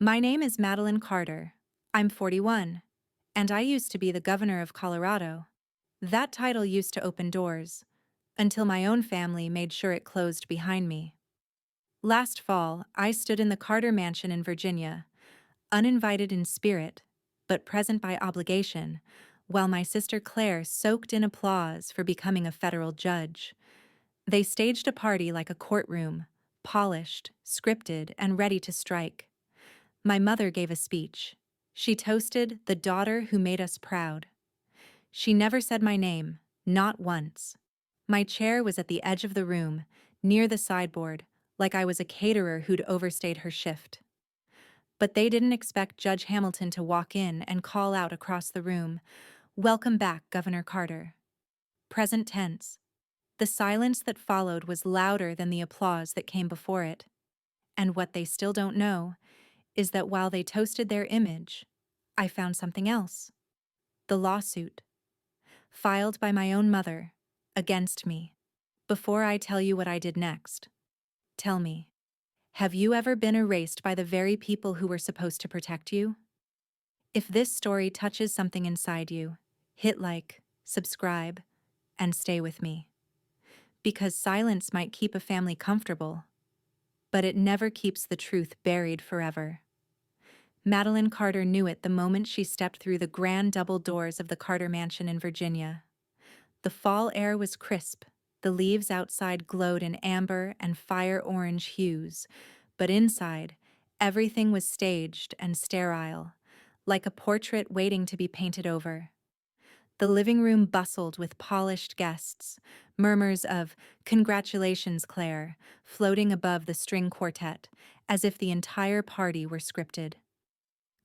My name is Madeline Carter. I'm 41, and I used to be the governor of Colorado. That title used to open doors, until my own family made sure it closed behind me. Last fall, I stood in the Carter Mansion in Virginia, uninvited in spirit, but present by obligation, while my sister Claire soaked in applause for becoming a federal judge. They staged a party like a courtroom, polished, scripted, and ready to strike. My mother gave a speech. She toasted the daughter who made us proud. She never said my name, not once. My chair was at the edge of the room, near the sideboard, like I was a caterer who'd overstayed her shift. But they didn't expect Judge Hamilton to walk in and call out across the room, "Welcome back, Governor Carter." Present tense. The silence that followed was louder than the applause that came before it. And what they still don't know is that while they toasted their image, I found something else. The lawsuit, filed by my own mother, against me. Before I tell you what I did next, tell me, have you ever been erased by the very people who were supposed to protect you? If this story touches something inside you, hit like, subscribe, and stay with me. Because silence might keep a family comfortable, but it never keeps the truth buried forever. Madeline Carter knew it the moment she stepped through the grand double doors of the Carter Mansion in Virginia. The fall air was crisp, the leaves outside glowed in amber and fire-orange hues, but inside, everything was staged and sterile, like a portrait waiting to be painted over. The living room bustled with polished guests, murmurs of "Congratulations, Claire," floating above the string quartet, as if the entire party were scripted.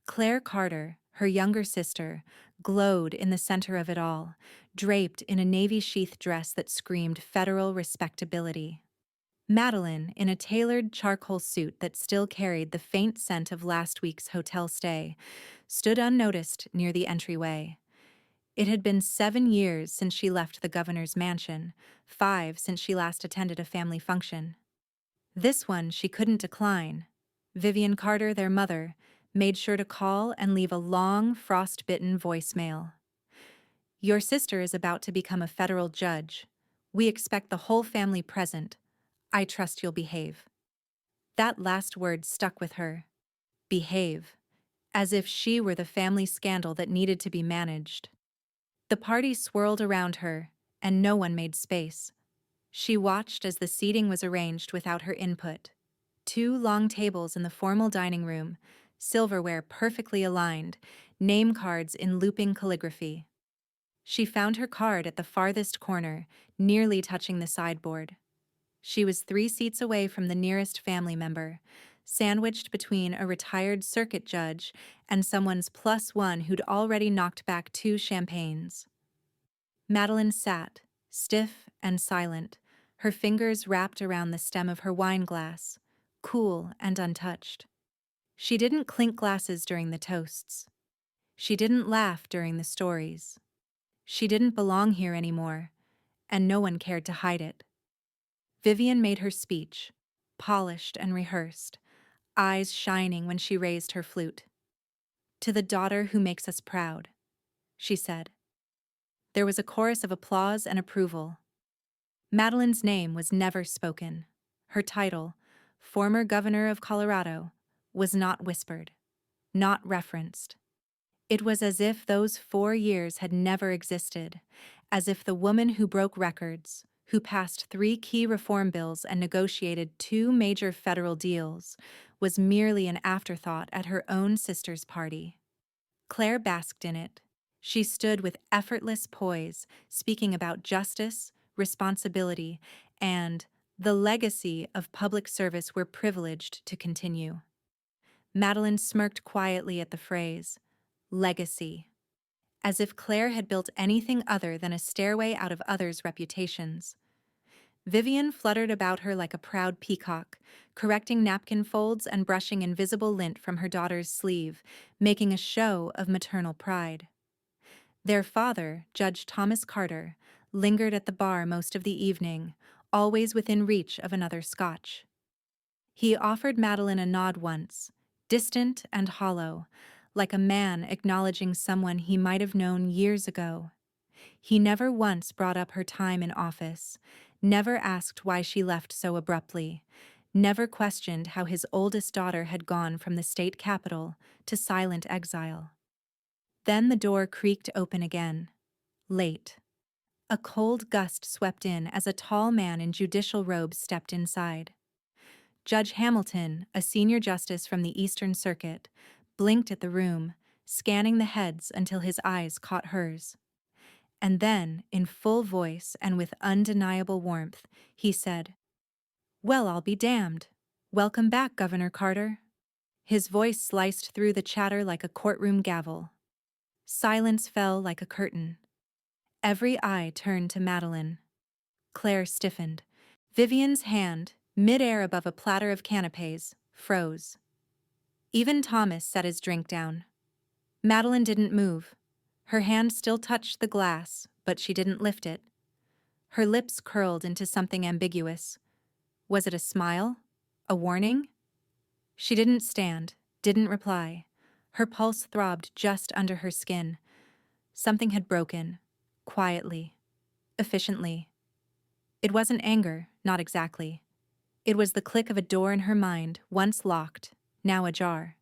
Claire Carter, her younger sister, glowed in the center of it all, draped in a navy sheath dress that screamed federal respectability. Madeline, in a tailored charcoal suit that still carried the faint scent of last week's hotel stay, stood unnoticed near the entryway. It had been 7 years since she left the governor's mansion, 5 since she last attended a family function. This one she couldn't decline. Vivian Carter, their mother, made sure to call and leave a long, frost-bitten voicemail. "Your sister is about to become a federal judge. We expect the whole family present. I trust you'll behave." That last word stuck with her. Behave. As if she were the family scandal that needed to be managed. The party swirled around her, and no one made space. She watched as the seating was arranged without her input. 2 long tables in the formal dining room, silverware perfectly aligned, name cards in looping calligraphy. She found her card at the farthest corner, nearly touching the sideboard. She was 3 seats away from the nearest family member, sandwiched between a retired circuit judge and someone's +1 who'd already knocked back 2 champagnes. Madeline sat, stiff and silent, her fingers wrapped around the stem of her wine glass, cool and untouched. She didn't clink glasses during the toasts. She didn't laugh during the stories. She didn't belong here anymore, and no one cared to hide it. Vivian made her speech, polished and rehearsed, eyes shining when she raised her flute. "To the daughter who makes us proud," she said. There was a chorus of applause and approval. Madeline's name was never spoken. Her title, former governor of Colorado, was not whispered, not referenced. It was as if those 4 years had never existed, as if the woman who broke records, who passed 3 key reform bills and negotiated 2 major federal deals, was merely an afterthought at her own sister's party. Claire basked in it. She stood with effortless poise, speaking about justice, responsibility, and the legacy of public service we're privileged to continue. Madeline smirked quietly at the phrase, legacy, as if Claire had built anything other than a stairway out of others' reputations. Vivian fluttered about her like a proud peacock, correcting napkin folds and brushing invisible lint from her daughter's sleeve, making a show of maternal pride. Their father, Judge Thomas Carter, lingered at the bar most of the evening, always within reach of another scotch. He offered Madeline a nod once, distant and hollow, like a man acknowledging someone he might have known years ago. He never once brought up her time in office, never asked why she left so abruptly, never questioned how his oldest daughter had gone from the state capital to silent exile. Then the door creaked open again. Late. A cold gust swept in as a tall man in judicial robes stepped inside. Judge Hamilton, a senior justice from the Eastern Circuit, blinked at the room, scanning the heads until his eyes caught hers. And then, in full voice and with undeniable warmth, he said, "Well, I'll be damned. Welcome back, Governor Carter." His voice sliced through the chatter like a courtroom gavel. Silence fell like a curtain. Every eye turned to Madeline. Claire stiffened. Vivian's hand, mid-air above a platter of canapes, froze. Even Thomas set his drink down. Madeline didn't move. Her hand still touched the glass, but she didn't lift it. Her lips curled into something ambiguous. Was it a smile? A warning? She didn't stand, didn't reply. Her pulse throbbed just under her skin. Something had broken, quietly, efficiently. It wasn't anger, not exactly. It was the click of a door in her mind, once locked, now ajar.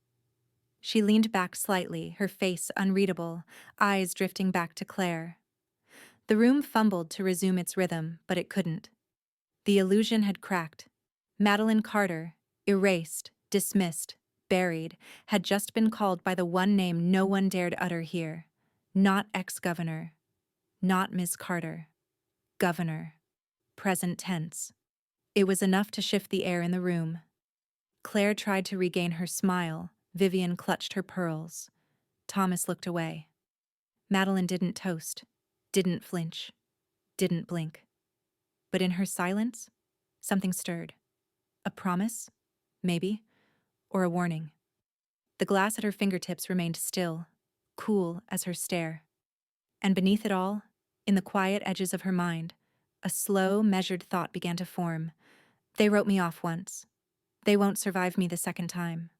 She leaned back slightly, her face unreadable, eyes drifting back to Claire. The room fumbled to resume its rhythm, but it couldn't. The illusion had cracked. Madeline Carter, erased, dismissed, buried, had just been called by the one name no one dared utter here. Not ex-governor. Not Ms. Carter. Governor. Present tense. It was enough to shift the air in the room. Claire tried to regain her smile. Vivian clutched her pearls. Thomas looked away. Madeline didn't toast, didn't flinch, didn't blink. But in her silence, something stirred. A promise? Maybe. Or a warning. The glass at her fingertips remained still, cool as her stare. And beneath it all, in the quiet edges of her mind, a slow, measured thought began to form. They wrote me off once. They won't survive me the second time.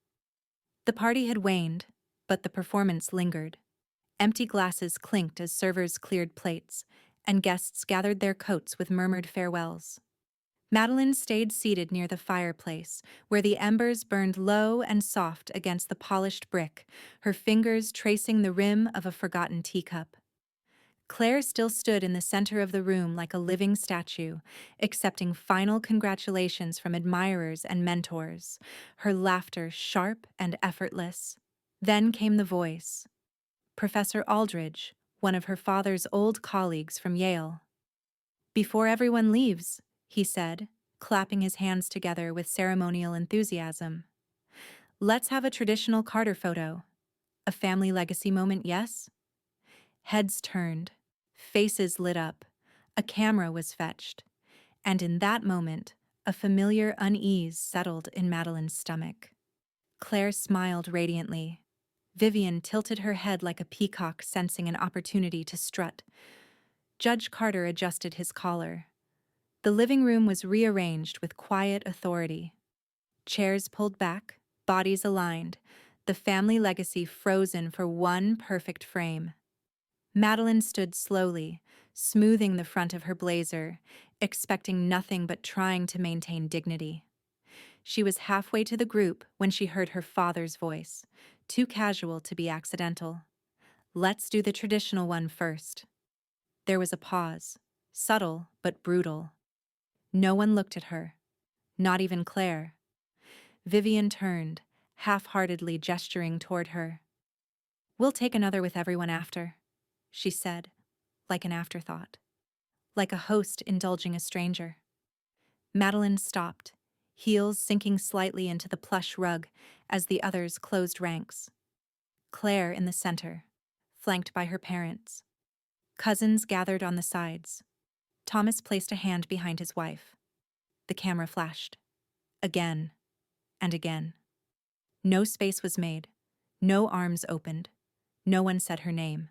The party had waned, but the performance lingered. Empty glasses clinked as servers cleared plates, and guests gathered their coats with murmured farewells. Madeline stayed seated near the fireplace, where the embers burned low and soft against the polished brick, her fingers tracing the rim of a forgotten teacup. Claire still stood in the center of the room like a living statue, accepting final congratulations from admirers and mentors, her laughter sharp and effortless. Then came the voice. Professor Aldridge, one of her father's old colleagues from Yale. "Before everyone leaves," he said, clapping his hands together with ceremonial enthusiasm, "let's have a traditional Carter photo. A family legacy moment, yes?" Heads turned. Faces lit up. A camera was fetched. And in that moment, a familiar unease settled in Madeline's stomach. Claire smiled radiantly. Vivian tilted her head like a peacock sensing an opportunity to strut. Judge Carter adjusted his collar. The living room was rearranged with quiet authority. Chairs pulled back, bodies aligned, the family legacy frozen for one perfect frame. Madeline stood slowly, smoothing the front of her blazer, expecting nothing but trying to maintain dignity. She was halfway to the group when she heard her father's voice, too casual to be accidental. "Let's do the traditional one first." There was a pause, subtle but brutal. No one looked at her, not even Claire. Vivian turned, half-heartedly gesturing toward her. "We'll take another with everyone after," she said, like an afterthought, like a host indulging a stranger. Madeline stopped, heels sinking slightly into the plush rug as the others closed ranks. Claire in the center, flanked by her parents. Cousins gathered on the sides. Thomas placed a hand behind his wife. The camera flashed. Again and again. No space was made. No arms opened. No one said her name.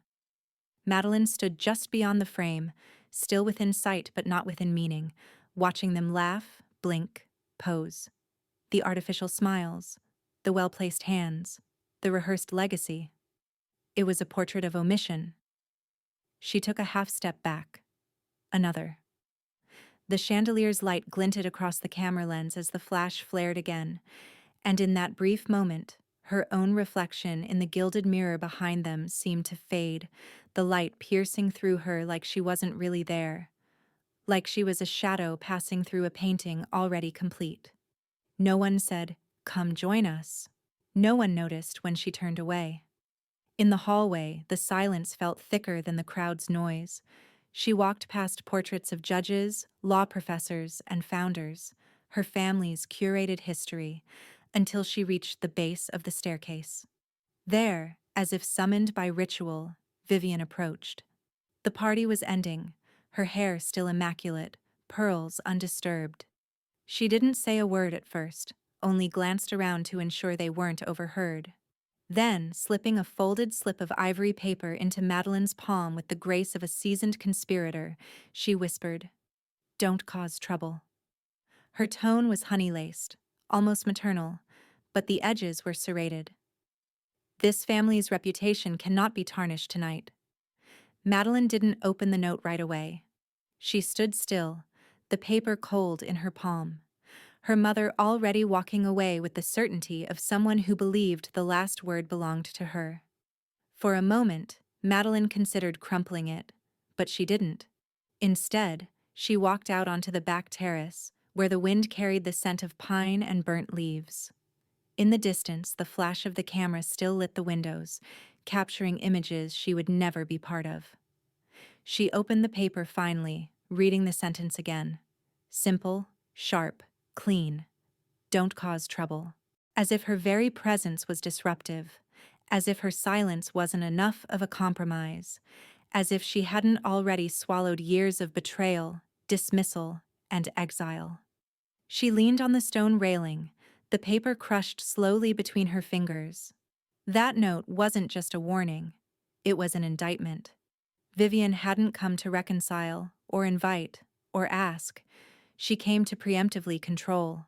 Madeline stood just beyond the frame, still within sight but not within meaning, watching them laugh, blink, pose. The artificial smiles, the well-placed hands, the rehearsed legacy. It was a portrait of omission. She took a half step back. Another. The chandelier's light glinted across the camera lens as the flash flared again, and in that brief moment, her own reflection in the gilded mirror behind them seemed to fade, the light piercing through her like she wasn't really there, like she was a shadow passing through a painting already complete. No one said, "Come join us." No one noticed when she turned away. In the hallway, the silence felt thicker than the crowd's noise. She walked past portraits of judges, law professors, and founders, her family's curated history, until she reached the base of the staircase. There, as if summoned by ritual, Vivian approached. The party was ending, her hair still immaculate, pearls undisturbed. She didn't say a word at first, only glanced around to ensure they weren't overheard. Then, slipping a folded slip of ivory paper into Madeline's palm with the grace of a seasoned conspirator, she whispered, "Don't cause trouble." Her tone was honey-laced, almost maternal, but the edges were serrated. "This family's reputation cannot be tarnished tonight." Madeline didn't open the note right away. She stood still, the paper cold in her palm. Her mother already walking away with the certainty of someone who believed the last word belonged to her. For a moment, Madeline considered crumpling it, but she didn't. Instead, she walked out onto the back terrace, where the wind carried the scent of pine and burnt leaves. In the distance, the flash of the camera still lit the windows, capturing images she would never be part of. She opened the paper finally, reading the sentence again. Simple, sharp, clean. Don't cause trouble. As if her very presence was disruptive, as if her silence wasn't enough of a compromise, as if she hadn't already swallowed years of betrayal, dismissal, and exile. She leaned on the stone railing, the paper crushed slowly between her fingers. That note wasn't just a warning, it was an indictment. Vivian hadn't come to reconcile, or invite, or ask. She came to preemptively control.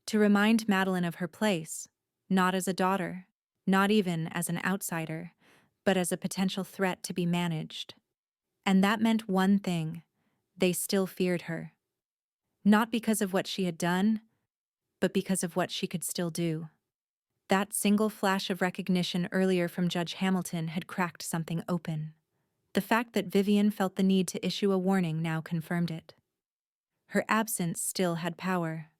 To remind Madeline of her place, not as a daughter, not even as an outsider, but as a potential threat to be managed. And that meant one thing: they still feared her. Not because of what she had done, but because of what she could still do. That single flash of recognition earlier from Judge Hamilton had cracked something open. The fact that Vivian felt the need to issue a warning now confirmed it. Her absence still had power,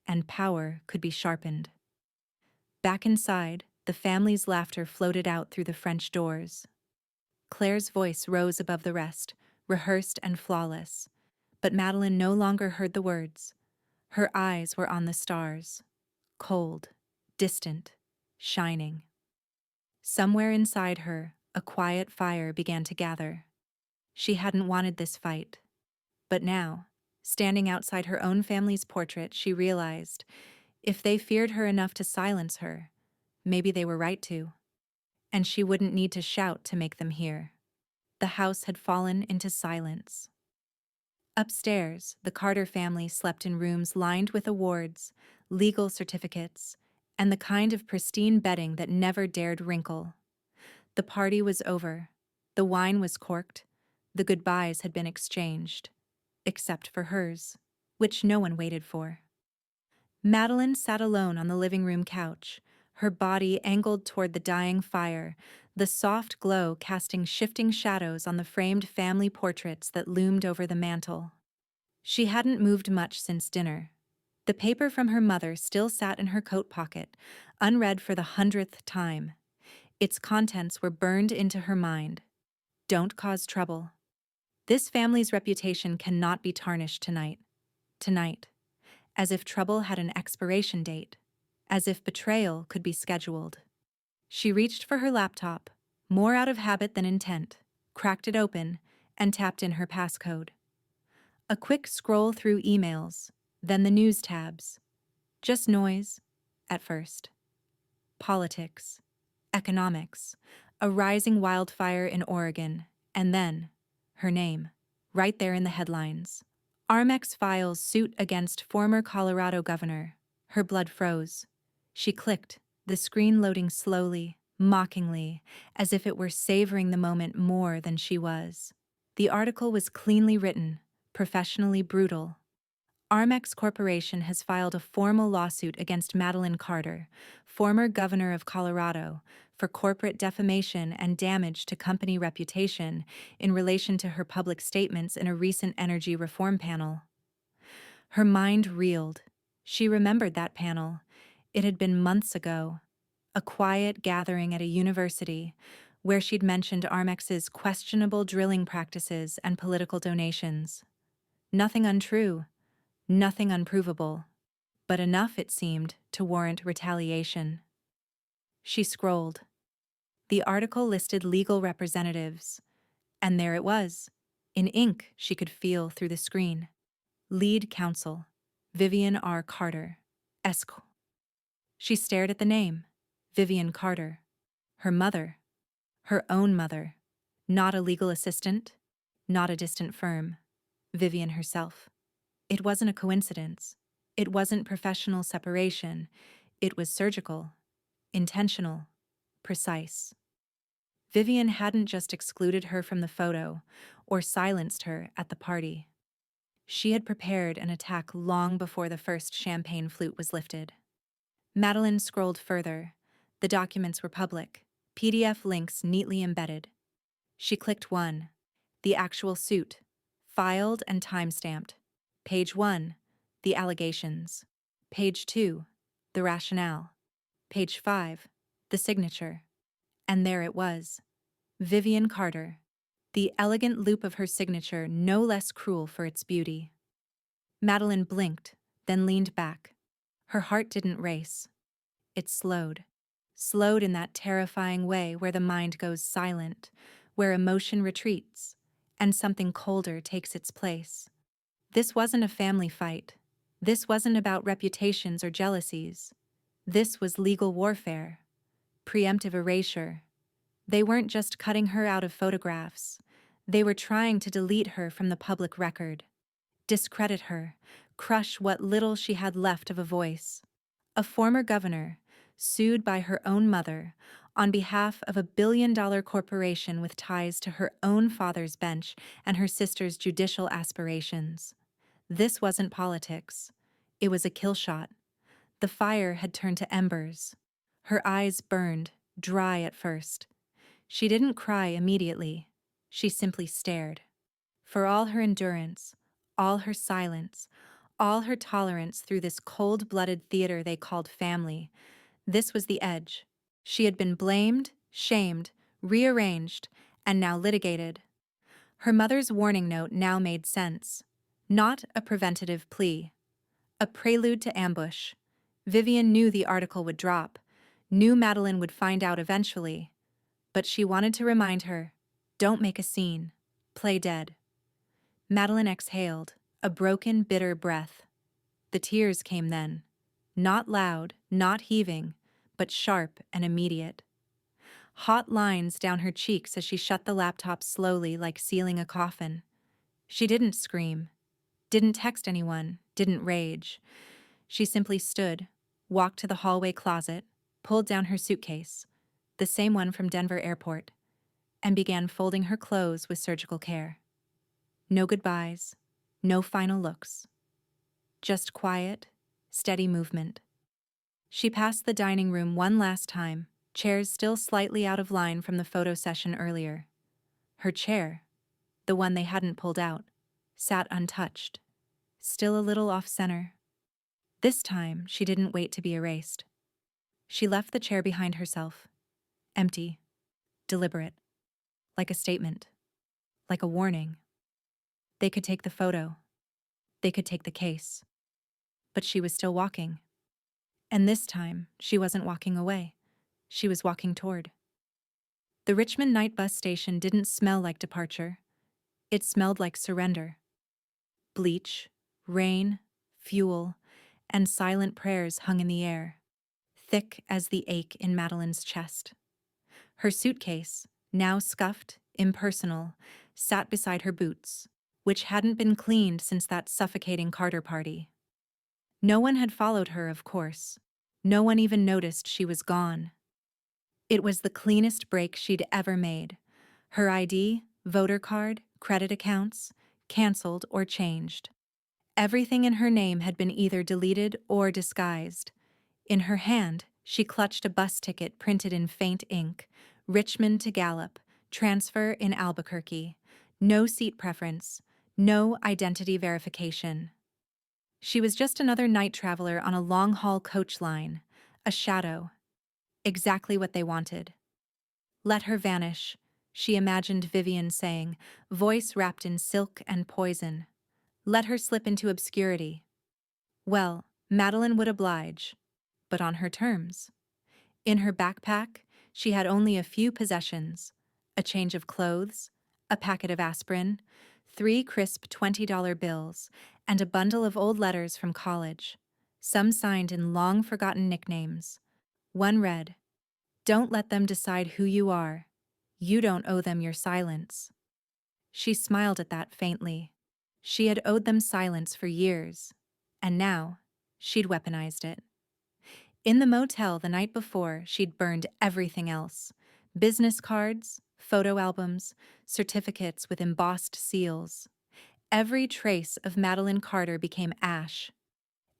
and power could be sharpened. Back inside, the family's laughter floated out through the French doors. Claire's voice rose above the rest, rehearsed and flawless, but Madeline no longer heard the words. Her eyes were on the stars, cold, distant, shining. Somewhere inside her, a quiet fire began to gather. She hadn't wanted this fight. But now, standing outside her own family's portrait, she realized, if they feared her enough to silence her, maybe they were right to. And she wouldn't need to shout to make them hear. The house had fallen into silence. Upstairs, the Carter family slept in rooms lined with awards, legal certificates, and the kind of pristine bedding that never dared wrinkle. The party was over. The wine was corked. The goodbyes had been exchanged, except for hers, which no one waited for. Madeline sat alone on the living room couch, her body angled toward the dying fire, the soft glow casting shifting shadows on the framed family portraits that loomed over the mantel. She hadn't moved much since dinner. The paper from her mother still sat in her coat pocket, unread for the 100th time. Its contents were burned into her mind. Don't cause trouble. This family's reputation cannot be tarnished tonight. Tonight. As if trouble had an expiration date. As if betrayal could be scheduled. She reached for her laptop, more out of habit than intent, cracked it open, and tapped in her passcode. A quick scroll through emails, then the news tabs. Just noise, at first. Politics. Economics. A rising wildfire in Oregon, and then her name, right there in the headlines. Armex files suit against former Colorado governor. Her blood froze. She clicked, the screen loading slowly, mockingly, as if it were savoring the moment more than she was. The article was cleanly written, professionally brutal. Armex Corporation has filed a formal lawsuit against Madeline Carter, former governor of Colorado, for corporate defamation and damage to company reputation in relation to her public statements in a recent energy reform panel. Her mind reeled. She remembered that panel. It had been months ago, a quiet gathering at a university where she'd mentioned Armex's questionable drilling practices and political donations. Nothing untrue. Nothing unprovable, but enough, it seemed, to warrant retaliation. She scrolled. The article listed legal representatives, and there it was, in ink she could feel through the screen. Lead counsel, Vivian R. Carter, Esq. She stared at the name, Vivian Carter. Her mother. Her own mother. Not a legal assistant, not a distant firm. Vivian herself. It wasn't a coincidence. It wasn't professional separation. It was surgical, intentional, precise. Vivian hadn't just excluded her from the photo or silenced her at the party. She had prepared an attack long before the first champagne flute was lifted. Madeline scrolled further. The documents were public, PDF links neatly embedded. She clicked one, the actual suit, filed and time-stamped. Page 1, the allegations. Page 2, the rationale. Page 5, the signature. And there it was. Vivian Carter. The elegant loop of her signature no less cruel for its beauty. Madeline blinked, then leaned back. Her heart didn't race. It slowed. Slowed in that terrifying way where the mind goes silent, where emotion retreats, and something colder takes its place. This wasn't a family fight. This wasn't about reputations or jealousies. This was legal warfare. Preemptive erasure. They weren't just cutting her out of photographs. They were trying to delete her from the public record. Discredit her. Crush what little she had left of a voice. A former governor, sued by her own mother, on behalf of a billion-dollar corporation with ties to her own father's bench and her sister's judicial aspirations. This wasn't politics. It was a kill shot. The fire had turned to embers. Her eyes burned, dry at first. She didn't cry immediately. She simply stared. For all her endurance, all her silence, all her tolerance through this cold-blooded theater they called family, this was the edge. She had been blamed, shamed, rearranged, and now litigated. Her mother's warning note now made sense. Not a preventative plea. A prelude to ambush. Vivian knew the article would drop, knew Madeline would find out eventually, but she wanted to remind her, don't make a scene. Play dead. Madeline exhaled, a broken, bitter breath. The tears came then. Not loud, not heaving, but sharp and immediate. Hot lines down her cheeks as she shut the laptop slowly like sealing a coffin. She didn't scream. Didn't text anyone, didn't rage. She simply stood, walked to the hallway closet, pulled down her suitcase, the same one from Denver Airport, and began folding her clothes with surgical care. No goodbyes, no final looks. Just quiet, steady movement. She passed the dining room one last time, chairs still slightly out of line from the photo session earlier. Her chair, the one they hadn't pulled out, sat untouched, still a little off-center. This time, she didn't wait to be erased. She left the chair behind herself, empty, deliberate, like a statement, like a warning. They could take the photo. They could take the case. But she was still walking. And this time, she wasn't walking away. She was walking toward. The Richmond night bus station didn't smell like departure. It smelled like surrender. Bleach, rain, fuel, and silent prayers hung in the air, thick as the ache in Madeline's chest. Her suitcase, now scuffed, impersonal, sat beside her boots, which hadn't been cleaned since that suffocating Carter party. No one had followed her, of course. No one even noticed she was gone. It was the cleanest break she'd ever made. Her ID, voter card, credit accounts, canceled or changed. Everything in her name had been either deleted or disguised. In her hand, she clutched a bus ticket printed in faint ink, Richmond to Gallup, transfer in Albuquerque. No seat preference, no identity verification. She was just another night traveler on a long-haul coach line, a shadow. Exactly what they wanted. Let her vanish, she imagined Vivian saying, voice wrapped in silk and poison. Let her slip into obscurity. Well, Madeline would oblige, but on her terms. In her backpack, she had only a few possessions: a change of clothes, a packet of aspirin, 3 crisp $20 bills, and a bundle of old letters from college, some signed in long-forgotten nicknames. One read, "Don't let them decide who you are. You don't owe them your silence." She smiled at that faintly. She had owed them silence for years, and now she'd weaponized it. In the motel the night before, she'd burned everything else: business cards, photo albums, certificates with embossed seals. Every trace of Madeline Carter became ash.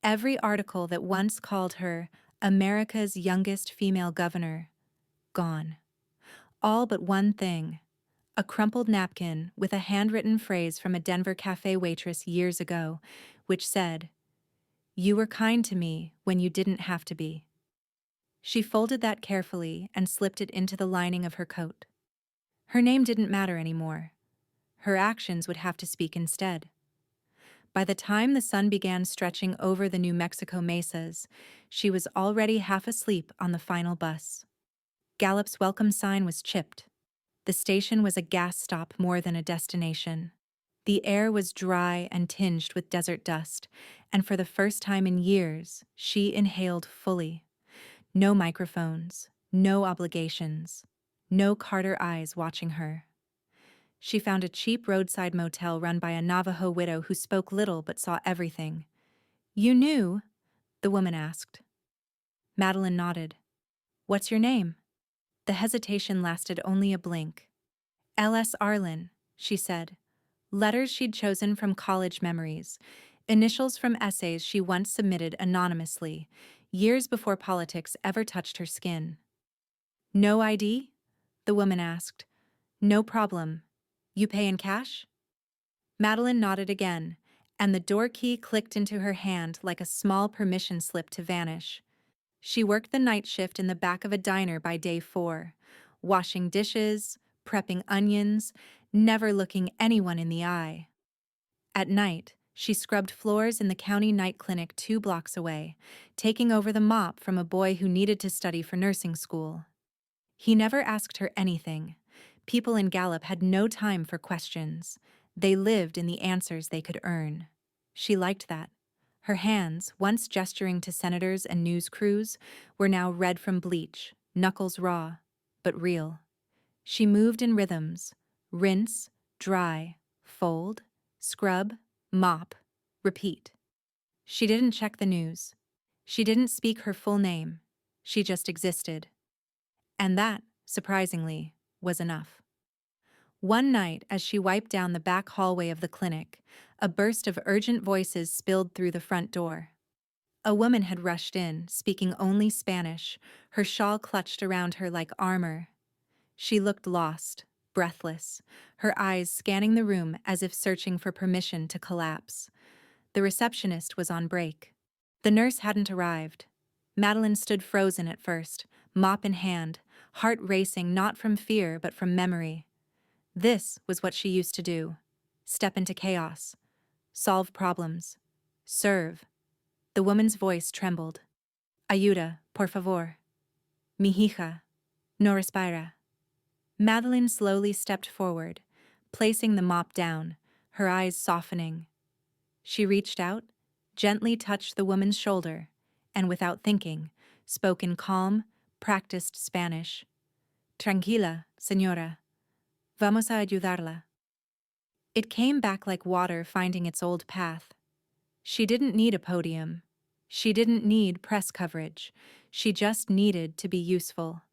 Every article that once called her America's youngest female governor, gone. All but one thing: a crumpled napkin with a handwritten phrase from a Denver cafe waitress years ago, which said, "You were kind to me when you didn't have to be." She folded that carefully and slipped it into the lining of her coat. Her name didn't matter anymore. Her actions would have to speak instead. By the time the sun began stretching over the New Mexico mesas, she was already half asleep on the final bus. Gallup's welcome sign was chipped. The station was a gas stop more than a destination. The air was dry and tinged with desert dust, and for the first time in years, she inhaled fully. No microphones, no obligations, no Carter eyes watching her. She found a cheap roadside motel run by a Navajo widow who spoke little but saw everything. "You knew?" the woman asked. Madeline nodded. "What's your name?" The hesitation lasted only a blink. "L.S. Arlen," she said. Letters she'd chosen from college memories, initials from essays she once submitted anonymously, years before politics ever touched her skin. "No ID?" the woman asked. "No problem. You pay in cash?" Madeline nodded again, and the door key clicked into her hand like a small permission slip to vanish. She worked the night shift in the back of a diner by day 4, washing dishes, prepping onions, never looking anyone in the eye. At night, she scrubbed floors in the county night clinic 2 blocks away, taking over the mop from a boy who needed to study for nursing school. He never asked her anything. People in Gallup had no time for questions. They lived in the answers they could earn. She liked that. Her hands, once gesturing to senators and news crews, were now red from bleach, knuckles raw, but real. She moved in rhythms: rinse, dry, fold, scrub, mop, repeat. She didn't check the news. She didn't speak her full name. She just existed. And that, surprisingly, was enough. One night, as she wiped down the back hallway of the clinic, a burst of urgent voices spilled through the front door. A woman had rushed in, speaking only Spanish, her shawl clutched around her like armor. She looked lost, breathless, her eyes scanning the room as if searching for permission to collapse. The receptionist was on break. The nurse hadn't arrived. Madeline stood frozen at first, mop in hand, heart racing not from fear but from memory. This was what she used to do: step into chaos, solve problems, serve. The woman's voice trembled. "Ayuda, por favor. Mi hija. No respira." Madeline slowly stepped forward, placing the mop down, her eyes softening. She reached out, gently touched the woman's shoulder, and without thinking, spoke in calm, practiced Spanish. "Tranquila, señora. Vamos a ayudarla." It came back like water finding its old path. She didn't need a podium. She didn't need press coverage. She just needed to be useful.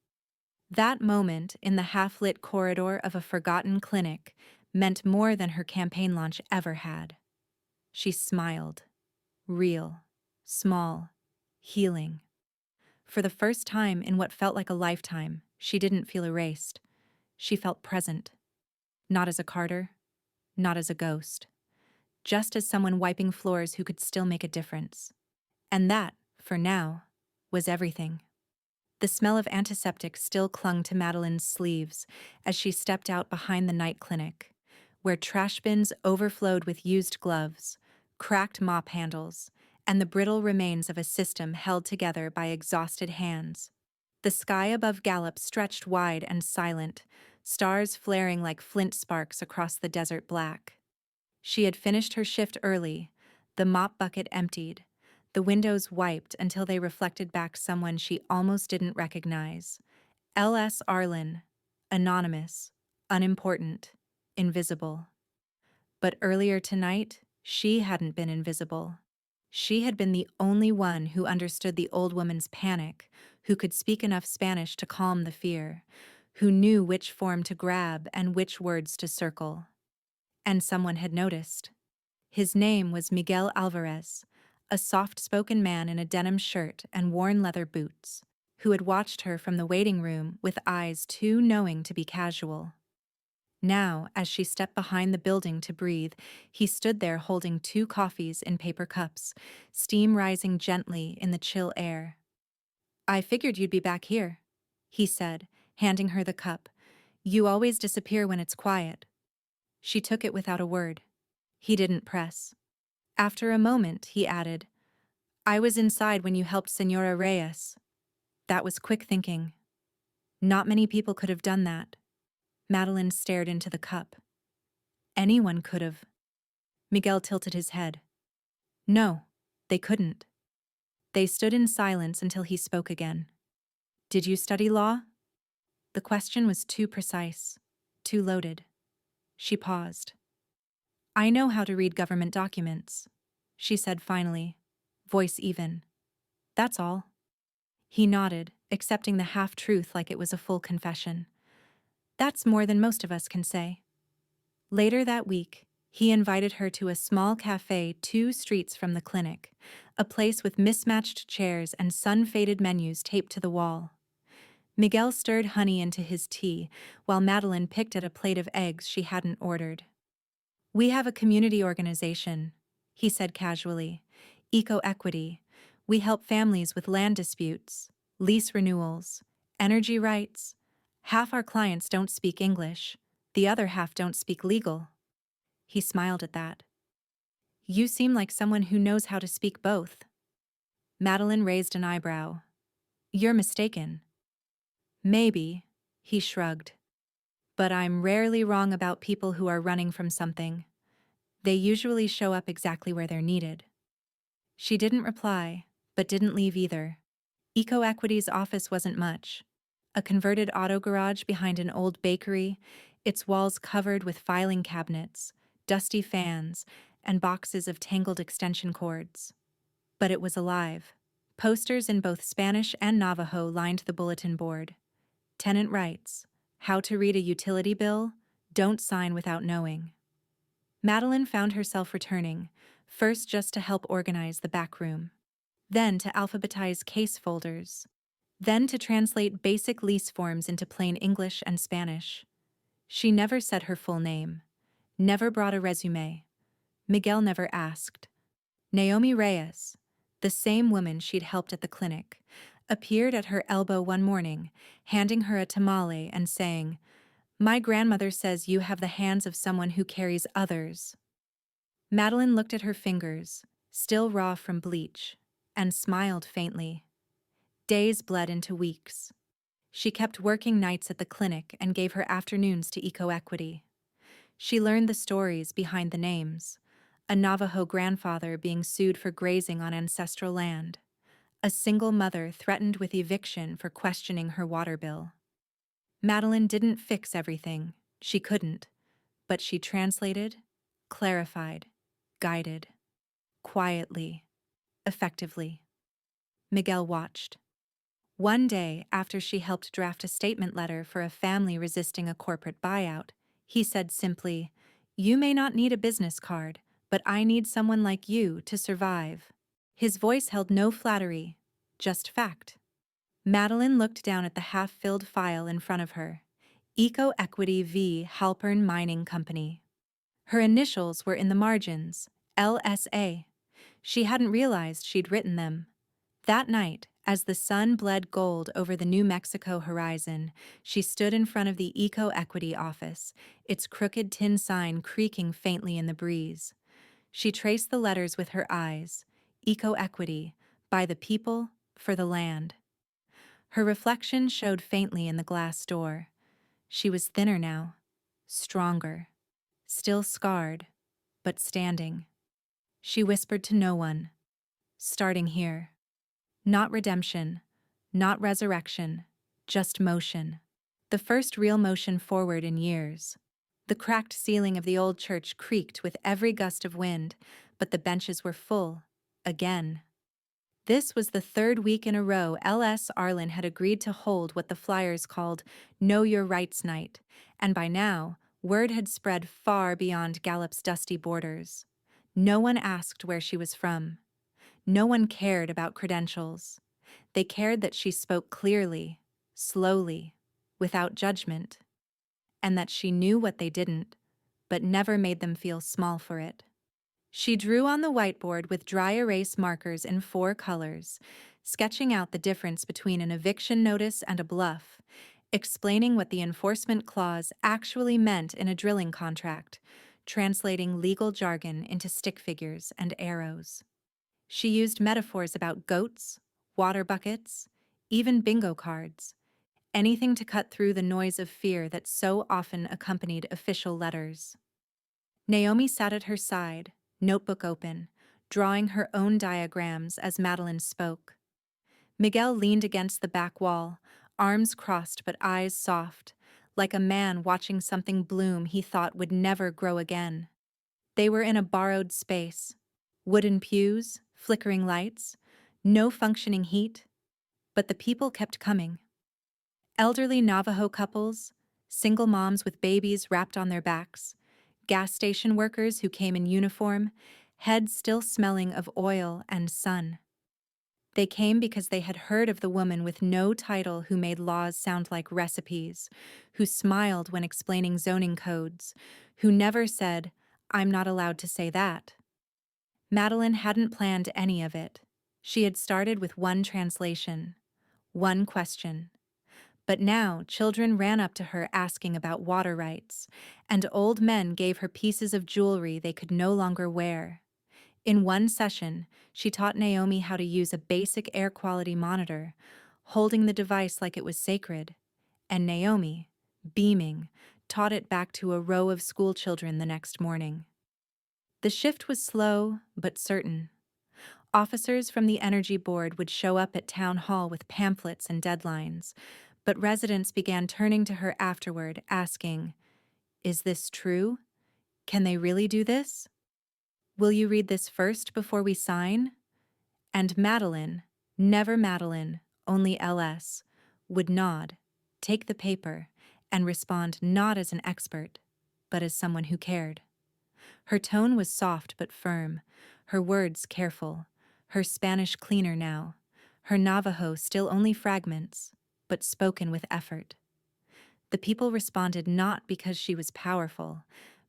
That moment in the half-lit corridor of a forgotten clinic meant more than her campaign launch ever had. She smiled. Real. Small. Healing. For the first time in what felt like a lifetime, she didn't feel erased. She felt present. Not as a Carter, not as a ghost. Just as someone wiping floors who could still make a difference. And that, for now, was everything. The smell of antiseptic still clung to Madeline's sleeves as she stepped out behind the night clinic, where trash bins overflowed with used gloves, cracked mop handles, and the brittle remains of a system held together by exhausted hands. The sky above Gallup stretched wide and silent, stars flaring like flint sparks across the desert black. She had finished her shift early, the mop bucket emptied, the windows wiped until they reflected back someone she almost didn't recognize. L.S. Arlen, anonymous, unimportant, invisible. But earlier tonight, she hadn't been invisible. She had been the only one who understood the old woman's panic, who could speak enough Spanish to calm the fear, who knew which form to grab and which words to circle. And someone had noticed. His name was Miguel Alvarez, a soft-spoken man in a denim shirt and worn leather boots, who had watched her from the waiting room with eyes too knowing to be casual. Now, as she stepped behind the building to breathe, he stood there holding 2 coffees in paper cups, steam rising gently in the chill air. "I figured you'd be back here," he said, handing her the cup. "You always disappear when it's quiet." She took it without a word. He didn't press. After a moment, he added, "I was inside when you helped Senora Reyes." That was quick thinking. Not many people could have done that. Madeline stared into the cup. Anyone could have. Miguel tilted his head. No, they couldn't. They stood in silence until he spoke again. "Did you study law?" The question was too precise, too loaded. She paused. "I know how to read government documents," she said finally, voice even. "That's all." He nodded, accepting the half-truth like it was a full confession. "That's more than most of us can say." Later that week, he invited her to a small cafe 2 streets from the clinic, a place with mismatched chairs and sun-faded menus taped to the wall. Miguel stirred honey into his tea, while Madeline picked at a plate of eggs she hadn't ordered. "We have a community organization," he said casually. "Eco-equity. We help families with land disputes, lease renewals, energy rights. Half our clients don't speak English. The other half don't speak legal." He smiled at that. "You seem like someone who knows how to speak both." Madeline raised an eyebrow. "You're mistaken." "Maybe," he shrugged. "But I'm rarely wrong about people who are running from something. They usually show up exactly where they're needed." She didn't reply, but didn't leave either. Eco-Equity's office wasn't much. A converted auto garage behind an old bakery, its walls covered with filing cabinets, dusty fans, and boxes of tangled extension cords. But it was alive. Posters in both Spanish and Navajo lined the bulletin board. Tenant rights, how to read a utility bill, don't sign without knowing. Madeline found herself returning, first just to help organize the back room, then to alphabetize case folders, then to translate basic lease forms into plain English and Spanish. She never said her full name, never brought a resume. Miguel never asked. Naomi Reyes, the same woman she'd helped at the clinic, appeared at her elbow one morning, handing her a tamale and saying, "My grandmother says you have the hands of someone who carries others." Madeline looked at her fingers, still raw from bleach, and smiled faintly. Days bled into weeks. She kept working nights at the clinic and gave her afternoons to Eco-Equity. She learned the stories behind the names. A Navajo grandfather being sued for grazing on ancestral land. A single mother threatened with eviction for questioning her water bill. Madeline didn't fix everything. She couldn't. But she translated, clarified, guided. Quietly. Effectively. Miguel watched. One day, after she helped draft a statement letter for a family resisting a corporate buyout, he said simply, "You may not need a business card, but I need someone like you to survive." His voice held no flattery, just fact. Madeline looked down at the half-filled file in front of her. Eco Equity v. Halpern Mining Company. Her initials were in the margins, LSA. She hadn't realized she'd written them. That night, as the sun bled gold over the New Mexico horizon, she stood in front of the Eco Equity office, its crooked tin sign creaking faintly in the breeze. She traced the letters with her eyes. Eco Equity, by the people, for the land. Her reflection showed faintly in the glass door. She was thinner now, stronger, still scarred, but standing. She whispered to no one, "Starting here. Not redemption, not resurrection, just motion." The first real motion forward in years. The cracked ceiling of the old church creaked with every gust of wind, but the benches were full, again. This was the third week in a row L.S. Arlen had agreed to hold what the Flyers called Know Your Rights Night, and by now, word had spread far beyond Gallup's dusty borders. No one asked where she was from. No one cared about credentials. They cared that she spoke clearly, slowly, without judgment, and that she knew what they didn't, but never made them feel small for it. She drew on the whiteboard with dry erase markers in 4 colors, sketching out the difference between an eviction notice and a bluff, explaining what the enforcement clause actually meant in a drilling contract, translating legal jargon into stick figures and arrows. She used metaphors about goats, water buckets, even bingo cards, anything to cut through the noise of fear that so often accompanied official letters. Naomi sat at her side, notebook open, drawing her own diagrams as Madeline spoke. Miguel leaned against the back wall, arms crossed but eyes soft, like a man watching something bloom he thought would never grow again. They were in a borrowed space. Wooden pews, flickering lights, no functioning heat, but the people kept coming. Elderly Navajo couples, single moms with babies wrapped on their backs, gas station workers who came in uniform, heads still smelling of oil and sun. They came because they had heard of the woman with no title who made laws sound like recipes, who smiled when explaining zoning codes, who never said, "I'm not allowed to say that." Madeline hadn't planned any of it. She had started with one translation, one question. But now children ran up to her asking about water rights, and old men gave her pieces of jewelry they could no longer wear. In one session, she taught Naomi how to use a basic air quality monitor, holding the device like it was sacred, and Naomi, beaming, taught it back to a row of school children the next morning. The shift was slow but certain. Officers from the Energy Board would show up at town hall with pamphlets and deadlines, but residents began turning to her afterward, asking, "Is this true? Can they really do this? Will you read this first before we sign?" And Madeline, never Madeline, only LS, would nod, take the paper, and respond not as an expert, but as someone who cared. Her tone was soft but firm, her words careful, her Spanish cleaner now, her Navajo still only fragments, but spoken with effort. The people responded not because she was powerful,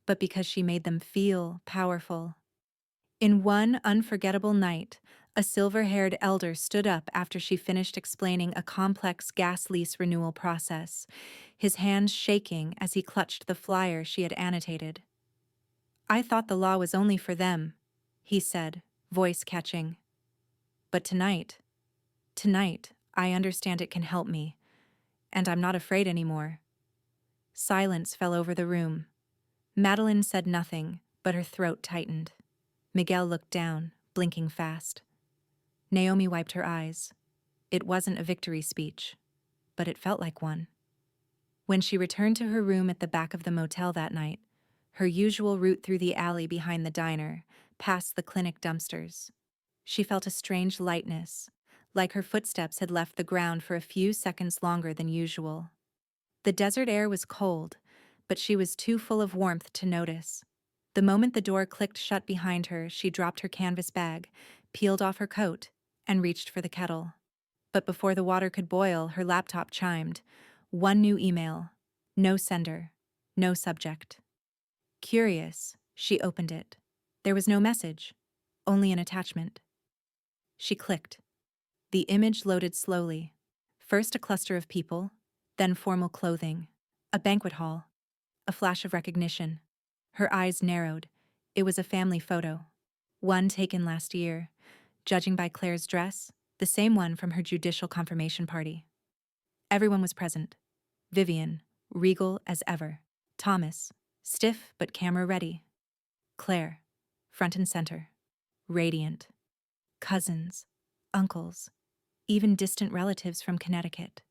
but because she made them feel powerful. In one unforgettable night, a silver-haired elder stood up after she finished explaining a complex gas lease renewal process, his hands shaking as he clutched the flyer she had annotated. "I thought the law was only for them," he said, voice catching. "But tonight, I understand it can help me, and I'm not afraid anymore." Silence fell over the room. Madeline said nothing, but her throat tightened. Miguel looked down, blinking fast. Naomi wiped her eyes. It wasn't a victory speech, but it felt like one. When she returned to her room at the back of the motel that night, her usual route through the alley behind the diner, past the clinic dumpsters, she felt a strange lightness, like her footsteps had left the ground for a few seconds longer than usual. The desert air was cold, but she was too full of warmth to notice. The moment the door clicked shut behind her, she dropped her canvas bag, peeled off her coat, and reached for the kettle. But before the water could boil, her laptop chimed. One new email. No sender. No subject. Curious, she opened it. There was no message, only an attachment. She clicked. The image loaded slowly. First a cluster of people, then formal clothing. A banquet hall. A flash of recognition. Her eyes narrowed. It was a family photo. One taken last year. Judging by Claire's dress, the same one from her judicial confirmation party. Everyone was present. Vivian, regal as ever. Thomas, stiff but camera-ready. Claire, front and center. Radiant. Cousins, uncles, even distant relatives from Connecticut.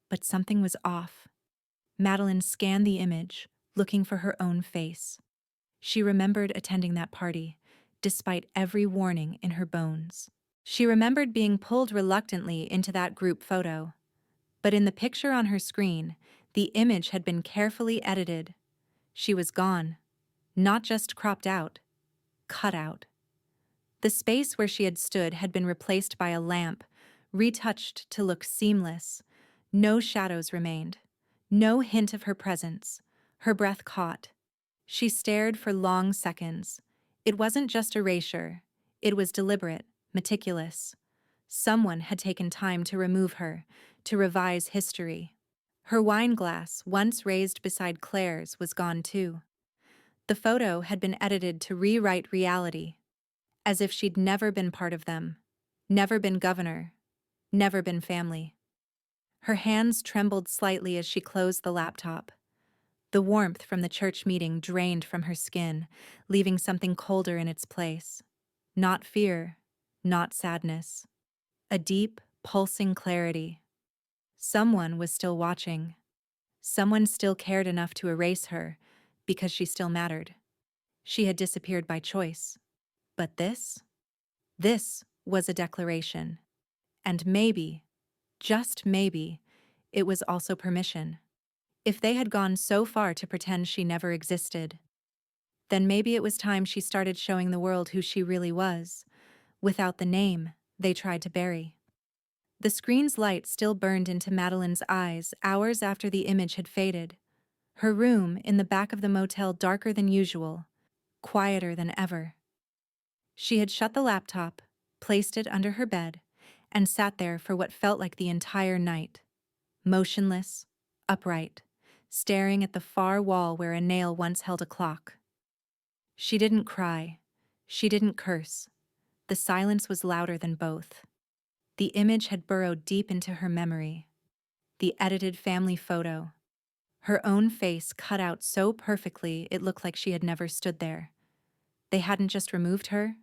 But something was off. Madeline scanned the image, looking for her own face. She remembered attending that party, despite every warning in her bones. She remembered being pulled reluctantly into that group photo. But in the picture on her screen, the image had been carefully edited. She was gone. Not just cropped out, cut out. The space where she had stood had been replaced by a lamp, retouched to look seamless. No shadows remained. No hint of her presence. Her breath caught. She stared for long seconds. It wasn't just erasure. It was deliberate, meticulous. Someone had taken time to remove her, to revise history. Her wine glass, once raised beside Claire's, was gone too. The photo had been edited to rewrite reality, as if she'd never been part of them, never been governor, never been family. Her hands trembled slightly as she closed the laptop. The warmth from the church meeting drained from her skin, leaving something colder in its place. Not fear, not sadness. A deep, pulsing clarity. Someone was still watching. Someone still cared enough to erase her, because she still mattered. She had disappeared by choice. But this? This was a declaration. And maybe, just maybe, it was also permission. If they had gone so far to pretend she never existed, then maybe it was time she started showing the world who she really was, without the name they tried to bury. The screen's light still burned into Madeline's eyes hours after the image had faded. Her room, in the back of the motel, darker than usual, quieter than ever. She had shut the laptop, placed it under her bed, and sat there for what felt like the entire night. Motionless, upright, staring at the far wall where a nail once held a clock. She didn't cry. She didn't curse. The silence was louder than both. The image had burrowed deep into her memory. The edited family photo. Her own face cut out so perfectly it looked like she had never stood there. They hadn't just removed her,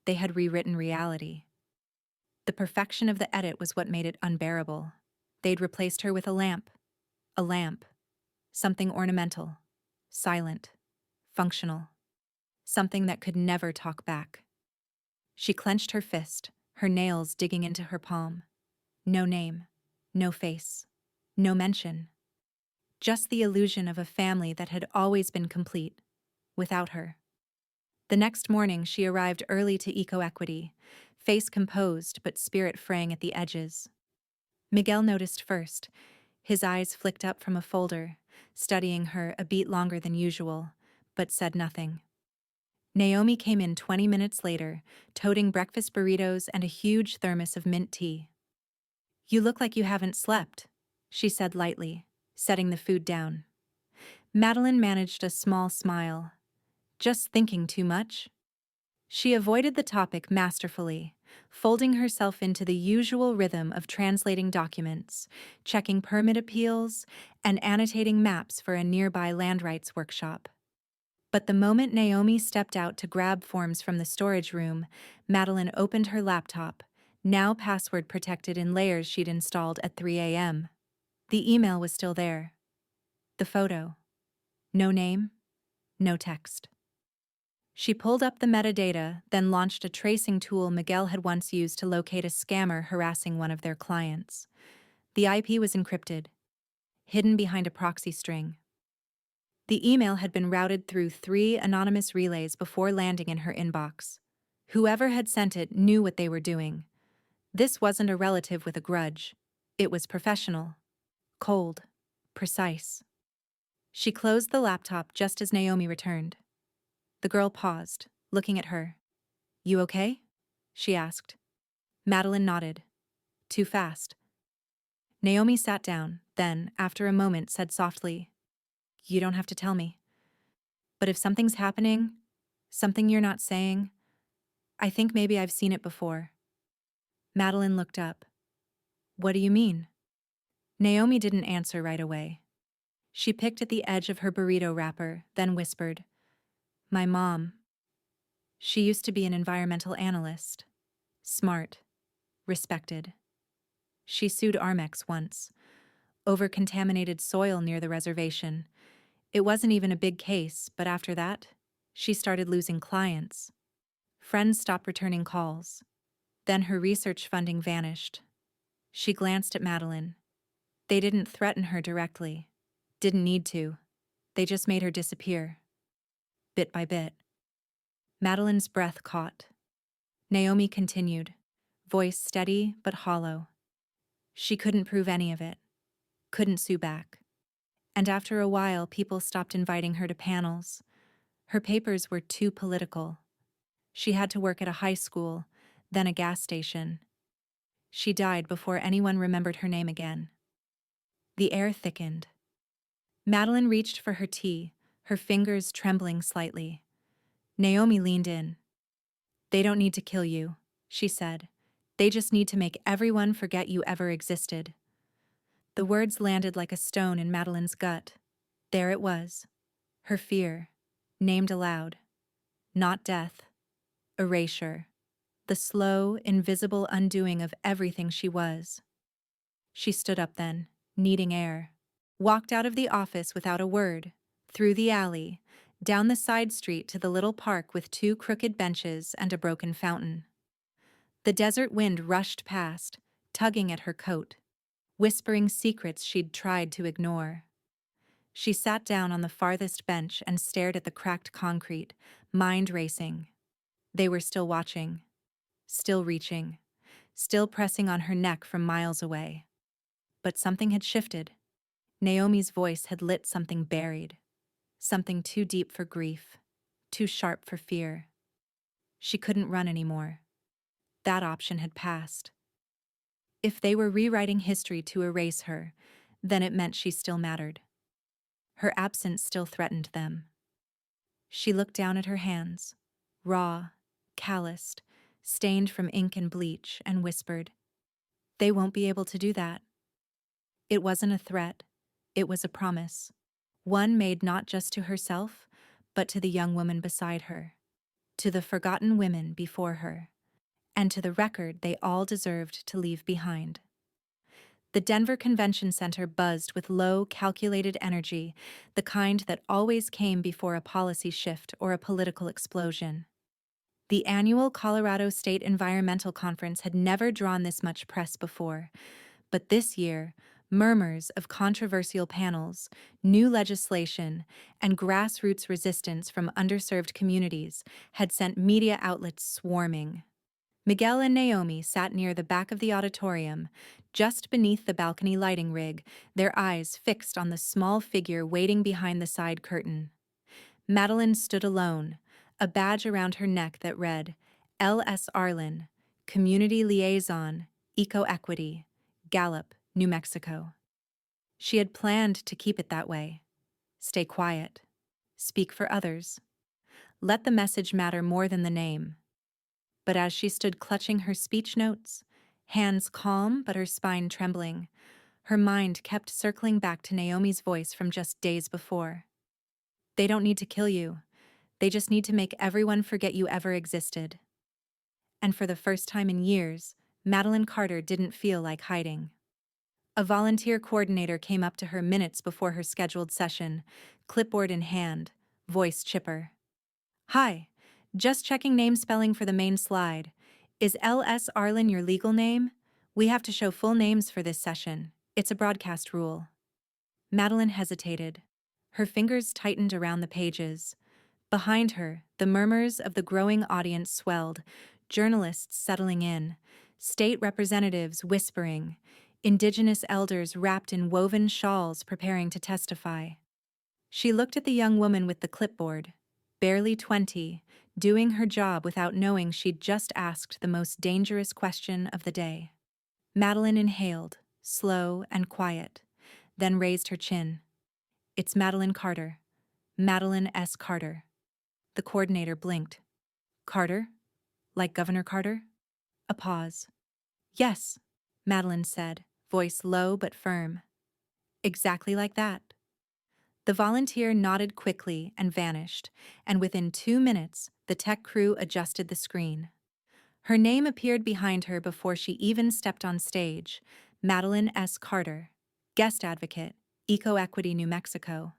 they had rewritten reality. The perfection of the edit was what made it unbearable. They'd replaced her with a lamp. A lamp. Something ornamental. Silent. Functional. Something that could never talk back. She clenched her fist, her nails digging into her palm. No name. No face. No mention. Just the illusion of a family that had always been complete, without her. The next morning, she arrived early to Eco-Equity, face composed but spirit fraying at the edges. Miguel noticed first. His eyes flicked up from a folder, studying her a beat longer than usual, but said nothing. Naomi came in 20 minutes later, toting breakfast burritos and a huge thermos of mint tea. "You look like you haven't slept," she said lightly, setting the food down. Madeline managed a small smile. "Just thinking too much?" She avoided the topic masterfully, folding herself into the usual rhythm of translating documents, checking permit appeals, and annotating maps for a nearby land rights workshop. But the moment Naomi stepped out to grab forms from the storage room, Madeline opened her laptop, now password protected in layers she'd installed at 3 a.m. The email was still there. The photo. No name, no text. She pulled up the metadata, then launched a tracing tool Miguel had once used to locate a scammer harassing one of their clients. The IP was encrypted, hidden behind a proxy string. The email had been routed through 3 anonymous relays before landing in her inbox. Whoever had sent it knew what they were doing. This wasn't a relative with a grudge. It was professional, cold, precise. She closed the laptop just as Naomi returned. The girl paused, looking at her. "You okay?" she asked. Madeline nodded. "Too fast." Naomi sat down, then, after a moment, said softly, "You don't have to tell me. But if something's happening, something you're not saying, I think maybe I've seen it before." Madeline looked up. "What do you mean?" Naomi didn't answer right away. She picked at the edge of her burrito wrapper, then whispered, "My mom. She used to be an environmental analyst. Smart. Respected. She sued Armex once. Over contaminated soil near the reservation. It wasn't even a big case, but after that, she started losing clients. Friends stopped returning calls. Then her research funding vanished." She glanced at Madeline. "They didn't threaten her directly. Didn't need to. They just made her disappear. Bit by bit." Madeline's breath caught. Naomi continued, voice steady but hollow. She couldn't prove any of it. Couldn't sue back. And after a while, people stopped inviting her to panels. Her papers were too political. She had to work at a high school, then a gas station. She died before anyone remembered her name again. The air thickened. Madeline reached for her tea, her fingers trembling slightly. Naomi leaned in. "They don't need to kill you," she said. "They just need to make everyone forget you ever existed." The words landed like a stone in Madeline's gut. There it was. Her fear, named aloud. Not death. Erasure. The slow, invisible undoing of everything she was. She stood up then, needing air. Walked out of the office without a word, through the alley, down the side street to the little park with 2 crooked benches and a broken fountain. The desert wind rushed past, tugging at her coat, whispering secrets she'd tried to ignore. She sat down on the farthest bench and stared at the cracked concrete, mind racing. They were still watching, still reaching, still pressing on her neck from miles away. But something had shifted. Naomi's voice had lit something buried, something too deep for grief, too sharp for fear. She couldn't run anymore. That option had passed. If they were rewriting history to erase her, then it meant she still mattered. Her absence still threatened them. She looked down at her hands, raw, calloused, stained from ink and bleach, and whispered, "They won't be able to do that." It wasn't a threat. It was a promise. One made not just to herself, but to the young woman beside her, to the forgotten women before her, and to the record they all deserved to leave behind. The Denver Convention Center buzzed with low, calculated energy, the kind that always came before a policy shift or a political explosion. The annual Colorado State Environmental Conference had never drawn this much press before, but this year, murmurs of controversial panels, new legislation, and grassroots resistance from underserved communities had sent media outlets swarming. Miguel and Naomi sat near the back of the auditorium, just beneath the balcony lighting rig, their eyes fixed on the small figure waiting behind the side curtain. Madeline stood alone, a badge around her neck that read, L.S. Arlen, Community Liaison, Eco-Equity, Gallup, New Mexico. She had planned to keep it that way. Stay quiet. Speak for others. Let the message matter more than the name. But as she stood clutching her speech notes, hands calm but her spine trembling, her mind kept circling back to Naomi's voice from just days before. They don't need to kill you. They just need to make everyone forget you ever existed. And for the first time in years, Madeline Carter didn't feel like hiding. A volunteer coordinator came up to her minutes before her scheduled session, clipboard in hand, voice chipper. "Hi, Just checking name spelling for the main slide. Is L.S. Arlen your legal name? We have to show full names for this session. It's a broadcast rule. Madeline hesitated. Her fingers tightened around the pages. Behind her, the murmurs of the growing audience swelled, journalists settling in, state representatives whispering, indigenous elders wrapped in woven shawls preparing to testify. She looked at the young woman with the clipboard, barely 20, doing her job without knowing she'd just asked the most dangerous question of the day. Madeline inhaled, slow and quiet, then raised her chin. It's Madeline Carter. Madeline S. Carter. The coordinator blinked. Carter? Like Governor Carter? A pause. Yes, Madeline said, voice low but firm. Exactly like that. The volunteer nodded quickly and vanished, and within 2 minutes, the tech crew adjusted the screen. Her name appeared behind her before she even stepped on stage. Madeline S. Carter, guest advocate, EcoEquity, New Mexico.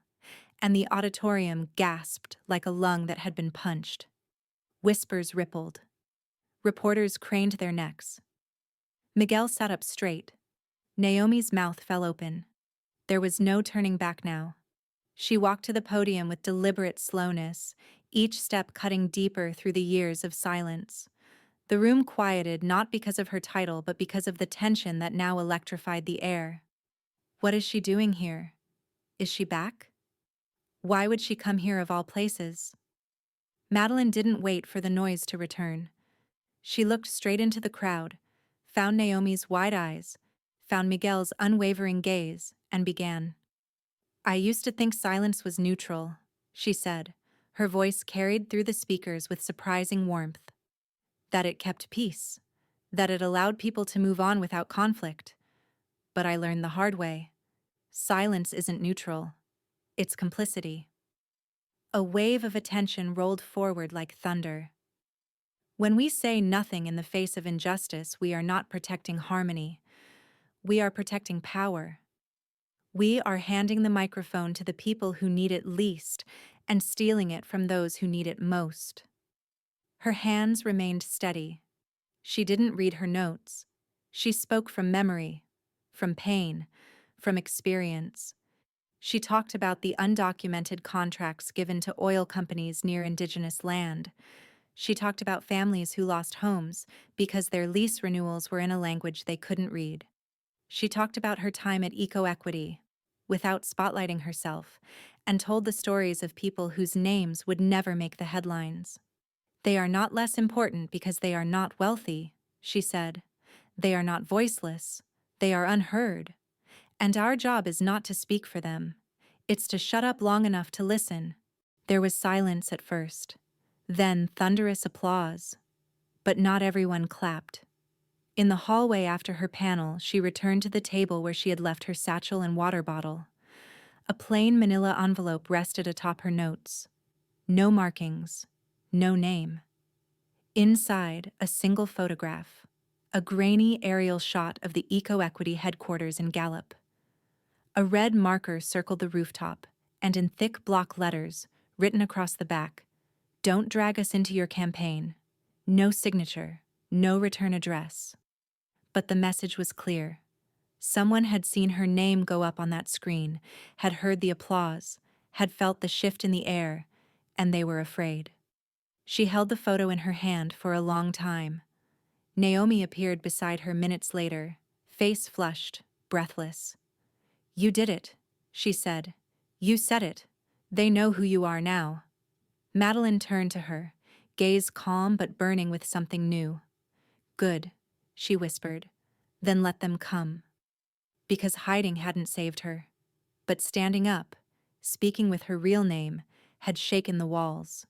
And the auditorium gasped like a lung that had been punched. Whispers rippled. Reporters craned their necks. Miguel sat up straight. Naomi's mouth fell open. There was no turning back now. She walked to the podium with deliberate slowness, each step cutting deeper through the years of silence. The room quieted not because of her title but because of the tension that now electrified the air. What is she doing here? Is she back? Why would she come here of all places? Madeline didn't wait for the noise to return. She looked straight into the crowd, found Naomi's wide eyes, found Miguel's unwavering gaze, and began. I used to think silence was neutral, she said, her voice carried through the speakers with surprising warmth. That it kept peace, that it allowed people to move on without conflict. But I learned the hard way. Silence isn't neutral. It's complicity. A wave of attention rolled forward like thunder. When we say nothing in the face of injustice, we are not protecting harmony. We are protecting power. We are handing the microphone to the people who need it least and stealing it from those who need it most. Her hands remained steady. She didn't read her notes. She spoke from memory, from pain, from experience. She talked about the undocumented contracts given to oil companies near indigenous land. She talked about families who lost homes because their lease renewals were in a language they couldn't read. She talked about her time at EcoEquity, without spotlighting herself, and told the stories of people whose names would never make the headlines. They are not less important because they are not wealthy, she said. They are not voiceless. They are unheard. And our job is not to speak for them. It's to shut up long enough to listen. There was silence at first, then thunderous applause. But not everyone clapped. In the hallway after her panel, she returned to the table where she had left her satchel and water bottle. A plain manila envelope rested atop her notes. No markings, no name. Inside, a single photograph, a grainy aerial shot of the EcoEquity headquarters in Gallup. A red marker circled the rooftop, and in thick block letters, written across the back, "Don't drag us into your campaign. No signature, no return address." But the message was clear. Someone had seen her name go up on that screen, had heard the applause, had felt the shift in the air, and they were afraid. She held the photo in her hand for a long time. Naomi appeared beside her minutes later, face flushed, breathless. "You did it," she said. "You said it. They know who you are now." Madeline turned to her, gaze calm but burning with something new. "Good," she whispered. "Then let them come." Because hiding hadn't saved her. But standing up, speaking with her real name, had shaken the walls.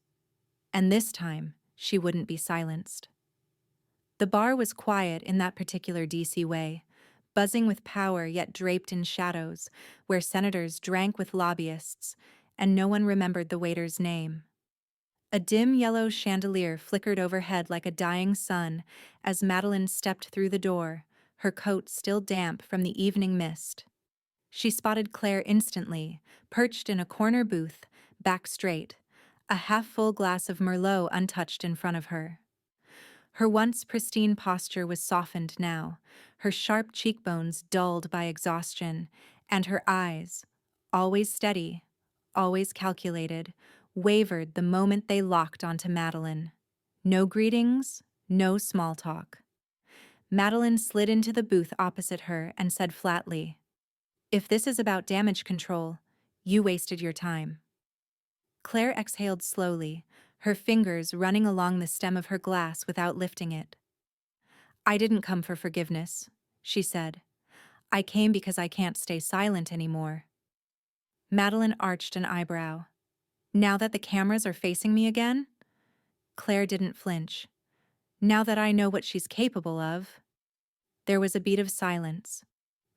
And this time, she wouldn't be silenced. The bar was quiet in that particular DC way, buzzing with power yet draped in shadows, where senators drank with lobbyists, and no one remembered the waiter's name. A dim yellow chandelier flickered overhead like a dying sun as Madeline stepped through the door, her coat still damp from the evening mist. She spotted Claire instantly, perched in a corner booth, back straight, a half-full glass of Merlot untouched in front of her. Her once pristine posture was softened now, her sharp cheekbones dulled by exhaustion, and her eyes, always steady, always calculated, wavered the moment they locked onto Madeline. No greetings, no small talk. Madeline slid into the booth opposite her and said flatly, "If this is about damage control, you wasted your time." Claire exhaled slowly, her fingers running along the stem of her glass without lifting it. "I didn't come for forgiveness," she said. "I came because I can't stay silent anymore." Madeline arched an eyebrow. "Now that the cameras are facing me again?" Claire didn't flinch. "Now that I know what she's capable of." There was a beat of silence.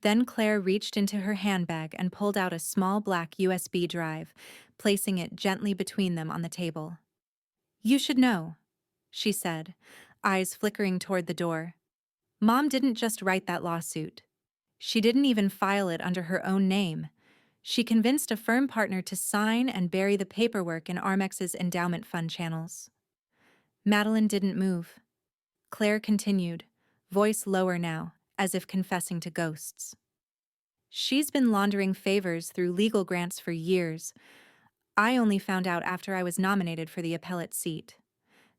Then Claire reached into her handbag and pulled out a small black USB drive, placing it gently between them on the table. "You should know," she said, eyes flickering toward the door. "Mom didn't just write that lawsuit. She didn't even file it under her own name. She convinced a firm partner to sign and bury the paperwork in Armex's endowment fund channels." Madeline didn't move. Claire continued, voice lower now, as if confessing to ghosts. "She's been laundering favors through legal grants for years. I only found out after I was nominated for the appellate seat.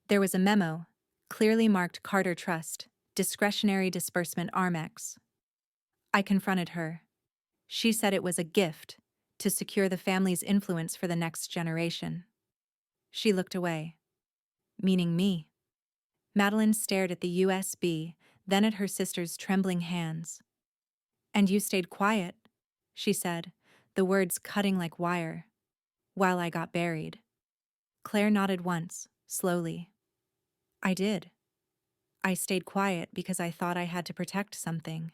There was a memo, clearly marked Carter Trust, discretionary disbursement Armex. I confronted her. She said it was a gift to secure the family's influence for the next generation." She looked away. "Meaning me." Madeline stared at the USB, then at her sister's trembling hands. "And you stayed quiet," she said, the words cutting like wire, "while I got buried." Claire nodded once, slowly. "I did. I stayed quiet because I thought I had to protect something.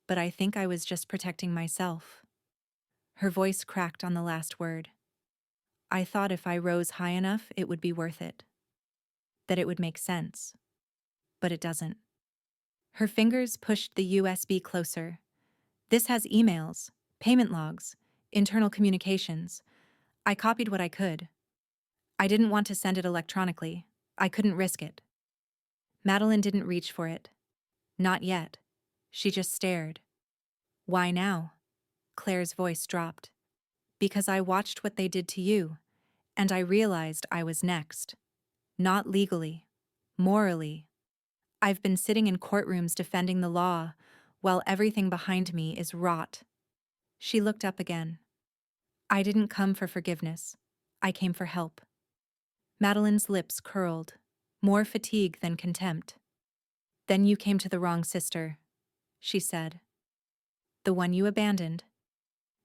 But I think I was just protecting myself." Her voice cracked on the last word. "I thought if I rose high enough, it would be worth it. That it would make sense. But it doesn't." Her fingers pushed the USB closer. "This has emails, payment logs, internal communications. I copied what I could. I didn't want to send it electronically. I couldn't risk it." Madeline didn't reach for it. Not yet. She just stared. "Why now?" Claire's voice dropped. "Because I watched what they did to you, and I realized I was next. Not legally. Morally. I've been sitting in courtrooms defending the law, while everything behind me is rot." She looked up again. "I didn't come for forgiveness. I came for help." Madeline's lips curled, more fatigue than contempt. "Then you came to the wrong sister," she said. "The one you abandoned.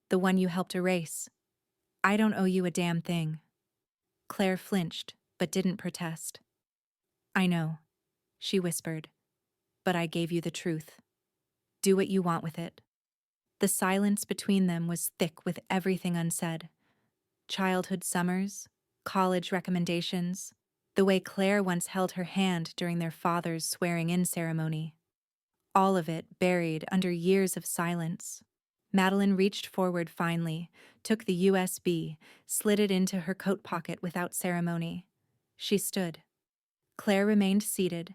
The one you helped erase. I don't owe you a damn thing." Claire flinched, but didn't protest. "I know," she whispered, "but I gave you the truth. Do what you want with it." The silence between them was thick with everything unsaid. Childhood summers, college recommendations, the way Claire once held her hand during their father's swearing-in ceremony. All of it buried under years of silence. Madeline reached forward finally, took the USB, slid it into her coat pocket without ceremony. She stood. Claire remained seated,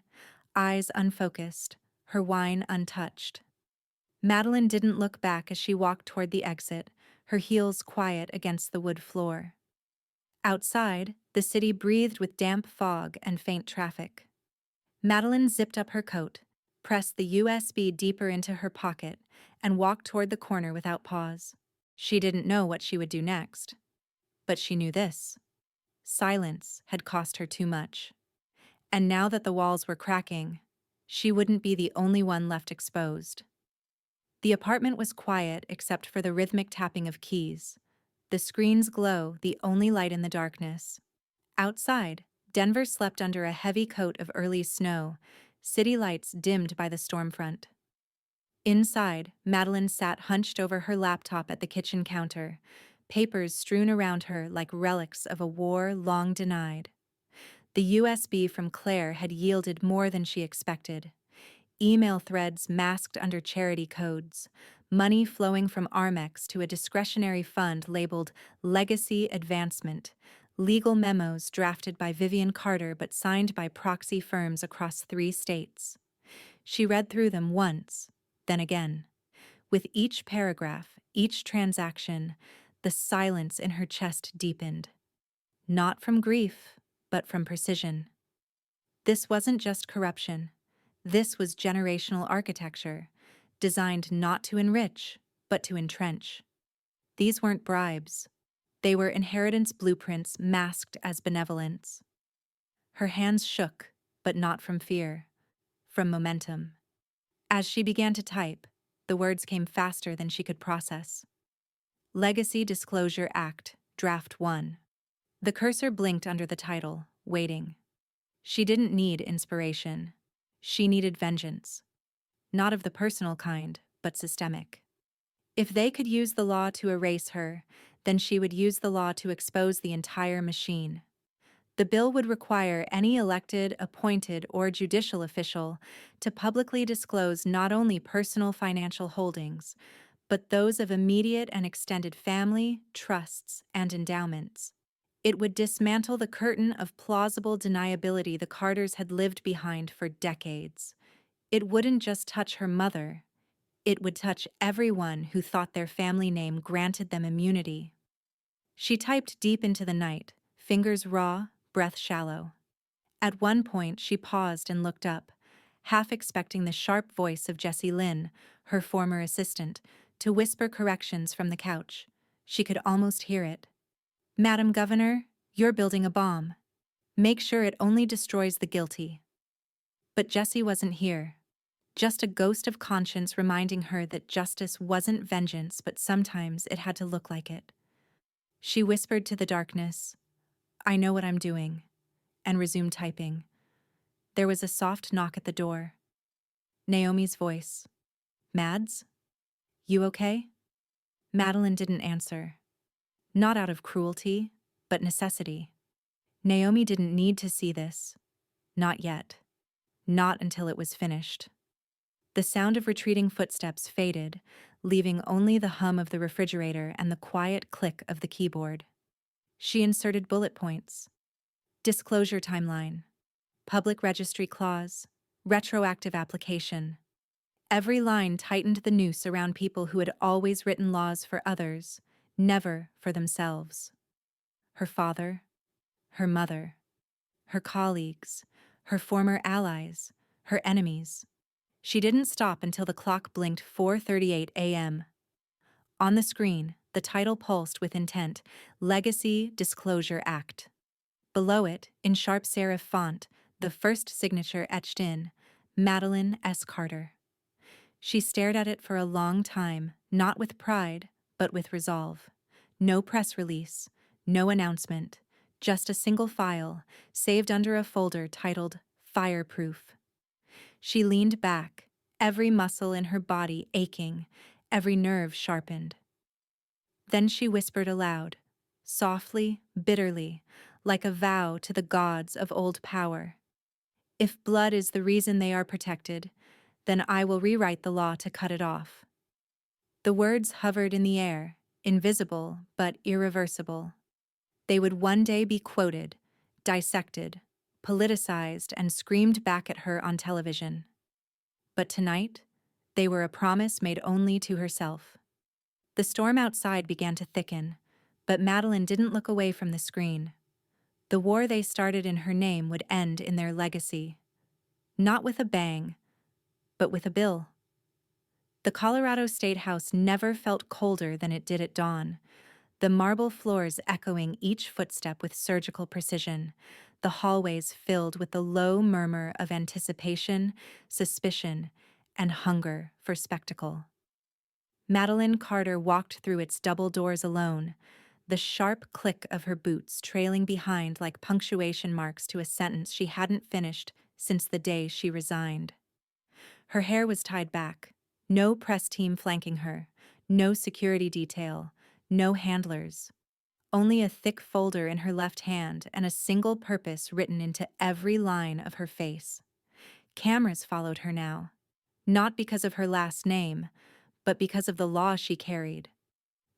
eyes unfocused, her wine untouched. Madeline didn't look back as she walked toward the exit, her heels quiet against the wood floor. Outside, the city breathed with damp fog and faint traffic. Madeline zipped up her coat, pressed the USB deeper into her pocket, and walked toward the corner without pause. She didn't know what she would do next. But she knew this. Silence had cost her too much. And now that the walls were cracking, she wouldn't be the only one left exposed. The apartment was quiet except for the rhythmic tapping of keys. The screen's glow, the only light in the darkness. Outside, Denver slept under a heavy coat of early snow, city lights dimmed by the storm front. Inside, Madeline sat hunched over her laptop at the kitchen counter, papers strewn around her like relics of a war long denied. The USB from Claire had yielded more than she expected. Email threads masked under charity codes, money flowing from Armex to a discretionary fund labeled Legacy Advancement, legal memos drafted by Vivian Carter but signed by proxy firms across 3 states. She read through them once, then again. With each paragraph, each transaction, the silence in her chest deepened. Not from grief, but from precision. This wasn't just corruption. This was generational architecture, designed not to enrich, but to entrench. These weren't bribes. They were inheritance blueprints masked as benevolence. Her hands shook, but not from fear, from momentum. As she began to type, the words came faster than she could process. Legacy Disclosure Act, Draft 1. The cursor blinked under the title, waiting. She didn't need inspiration. She needed vengeance. Not of the personal kind, but systemic. If they could use the law to erase her, then she would use the law to expose the entire machine. The bill would require any elected, appointed, or judicial official to publicly disclose not only personal financial holdings, but those of immediate and extended family, trusts, and endowments. It would dismantle the curtain of plausible deniability the Carters had lived behind for decades. It wouldn't just touch her mother. It would touch everyone who thought their family name granted them immunity. She typed deep into the night, fingers raw, breath shallow. At one point, she paused and looked up, half expecting the sharp voice of Jessie Lynn, her former assistant, to whisper corrections from the couch. She could almost hear it. "Madam Governor, you're building a bomb. Make sure it only destroys the guilty." But Jessie wasn't here. Just a ghost of conscience reminding her that justice wasn't vengeance, but sometimes it had to look like it. She whispered to the darkness, "I know what I'm doing," and resumed typing. There was a soft knock at the door. Naomi's voice. "Mads? You okay?" Madeline didn't answer. Not out of cruelty, but necessity. Naomi didn't need to see this. Not yet. Not until it was finished. The sound of retreating footsteps faded, leaving only the hum of the refrigerator and the quiet click of the keyboard. She inserted bullet points. Disclosure timeline. Public registry clause. Retroactive application. Every line tightened the noose around people who had always written laws for others, never for themselves. Her father, her mother, her colleagues, her former allies, her enemies. She didn't stop until the clock blinked 4:38 a.m. On the screen, the title pulsed with intent, Legacy Disclosure Act. Below it, in sharp serif font, the first signature etched in, Madeline S. Carter. She stared at it for a long time, not with pride, but with resolve. No press release, no announcement, just a single file, saved under a folder titled Fireproof. She leaned back, every muscle in her body aching, every nerve sharpened. Then she whispered aloud, softly, bitterly, like a vow to the gods of old power. "If blood is the reason they are protected, then I will rewrite the law to cut it off." The words hovered in the air, invisible but irreversible. They would one day be quoted, dissected, politicized, and screamed back at her on television. But tonight, they were a promise made only to herself. The storm outside began to thicken, but Madeline didn't look away from the screen. The war they started in her name would end in their legacy. Not with a bang, but with a bill. The Colorado State House never felt colder than it did at dawn, the marble floors echoing each footstep with surgical precision, the hallways filled with the low murmur of anticipation, suspicion, and hunger for spectacle. Madeline Carter walked through its double doors alone, the sharp click of her boots trailing behind like punctuation marks to a sentence she hadn't finished since the day she resigned. Her hair was tied back, no press team flanking her, no security detail, no handlers. Only a thick folder in her left hand and a single purpose written into every line of her face. Cameras followed her now, not because of her last name, but because of the law she carried.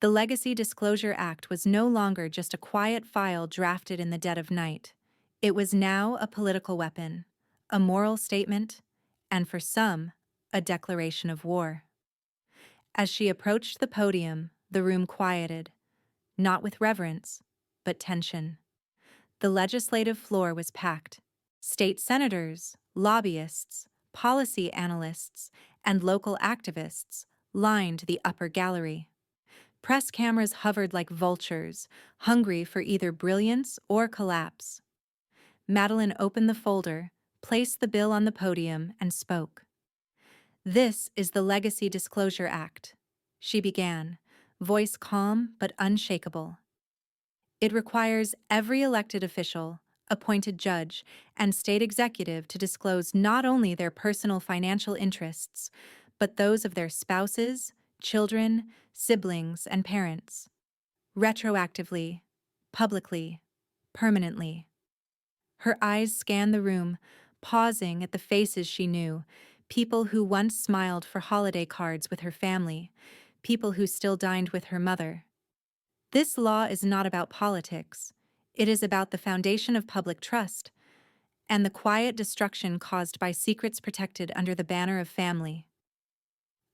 The Legacy Disclosure Act was no longer just a quiet file drafted in the dead of night. It was now a political weapon, a moral statement, and for some, a declaration of war. As she approached the podium, the room quieted, not with reverence, but tension. The legislative floor was packed. State senators, lobbyists, policy analysts, and local activists lined the upper gallery. Press cameras hovered like vultures, hungry for either brilliance or collapse. Madeline opened the folder, placed the bill on the podium, and spoke. "This is the Legacy Disclosure Act," she began, voice calm but unshakable. "It requires every elected official, appointed judge, and state executive to disclose not only their personal financial interests, but those of their spouses, children, siblings, and parents. Retroactively, publicly, permanently." Her eyes scanned the room, pausing at the faces she knew, people who once smiled for holiday cards with her family, people who still dined with her mother. This law is not about politics. It is about the foundation of public trust and the quiet destruction caused by secrets protected under the banner of family.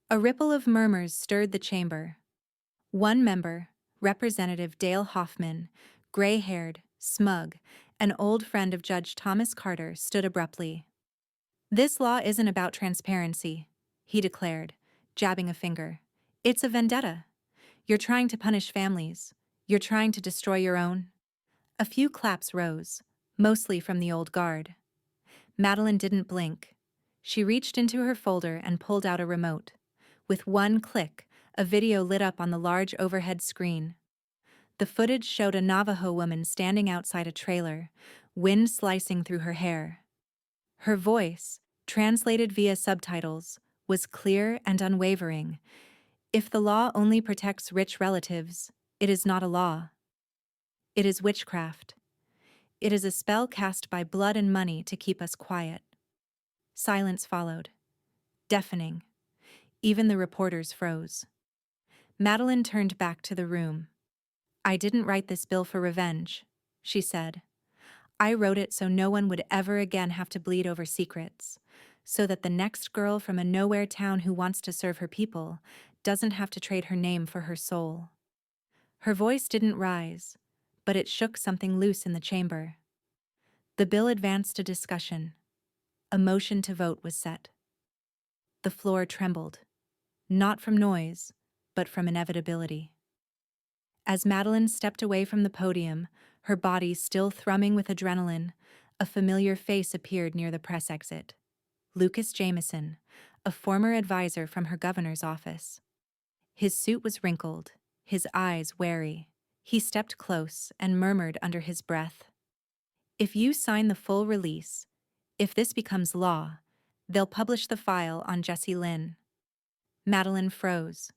A ripple of murmurs stirred the chamber. One member, Representative Dale Hoffman, gray-haired, smug, an old friend of Judge Thomas Carter, stood abruptly. "This law isn't about transparency," he declared, jabbing a finger. "It's a vendetta. You're trying to punish families. You're trying to destroy your own." A few claps rose, mostly from the old guard. Madeline didn't blink. She reached into her folder and pulled out a remote. With one click, a video lit up on the large overhead screen. The footage showed a Navajo woman standing outside a trailer, wind slicing through her hair. Her voice, translated via subtitles, was clear and unwavering. If the law only protects rich relatives, it is not a law. It is witchcraft. It is a spell cast by blood and money to keep us quiet. Silence followed. Deafening. Even the reporters froze. Madeline turned back to the room. "I didn't write this bill for revenge," she said. "I wrote it so no one would ever again have to bleed over secrets, so that the next girl from a nowhere town who wants to serve her people doesn't have to trade her name for her soul." Her voice didn't rise, but it shook something loose in the chamber. The bill advanced to discussion. A motion to vote was set. The floor trembled, not from noise, but from inevitability. As Madeline stepped away from the podium, her body still thrumming with adrenaline, a familiar face appeared near the press exit. Lucas Jameson, a former advisor from her governor's office. His suit was wrinkled, his eyes wary. He stepped close and murmured under his breath, "If you sign the full release, if this becomes law, they'll publish the file on Jesse Lynn." Madeline froze.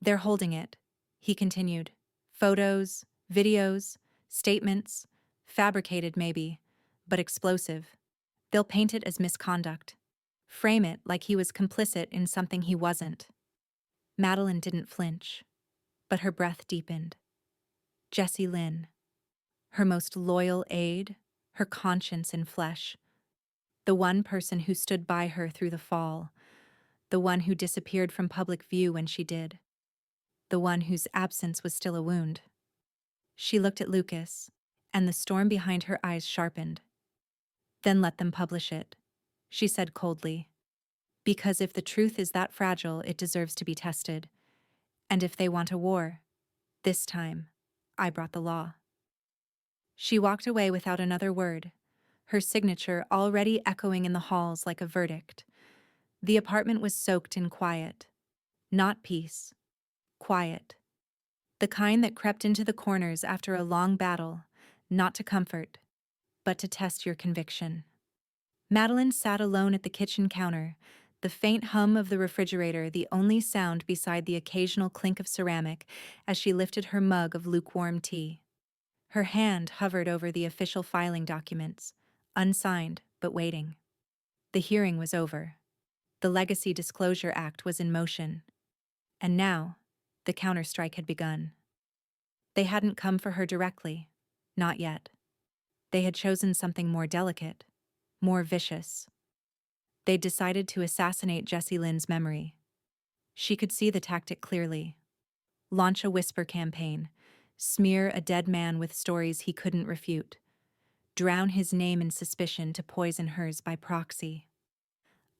"They're holding it," he continued. "Photos, videos, statements, fabricated maybe, but explosive. They'll paint it as misconduct, frame it like he was complicit in something he wasn't." Madeline didn't flinch, but her breath deepened. Jesse Lynn, her most loyal aide, her conscience in flesh, the one person who stood by her through the fall, the one who disappeared from public view when she did, the one whose absence was still a wound. She looked at Lucas, and the storm behind her eyes sharpened. "Then let them publish it," she said coldly. "Because if the truth is that fragile, it deserves to be tested. And if they want a war, this time, I brought the law." She walked away without another word, her signature already echoing in the halls like a verdict. The apartment was soaked in quiet. Not peace. Quiet. The kind that crept into the corners after a long battle, not to comfort, but to test your conviction. Madeline sat alone at the kitchen counter, the faint hum of the refrigerator the only sound beside the occasional clink of ceramic as she lifted her mug of lukewarm tea. Her hand hovered over the official filing documents, unsigned but waiting. The hearing was over. The Legacy Disclosure Act was in motion. And now, The counterstrike had begun. They hadn't come for her directly. Not yet. They had chosen something more delicate, more vicious. They'd decided to assassinate Jessie Lynn's memory. She could see the tactic clearly. Launch a whisper campaign, smear a dead man with stories he couldn't refute, drown his name in suspicion to poison hers by proxy.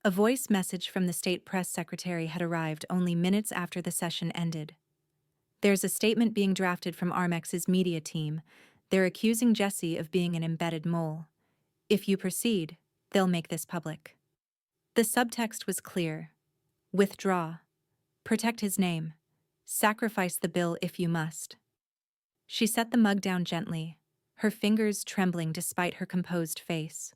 A voice message from the state press secretary had arrived only minutes after the session ended. There's a statement being drafted from Armex's media team. They're accusing Jessie of being an embedded mole. If you proceed, they'll make this public. The subtext was clear. Withdraw. Protect his name. Sacrifice the bill if you must. She set the mug down gently, her fingers trembling despite her composed face.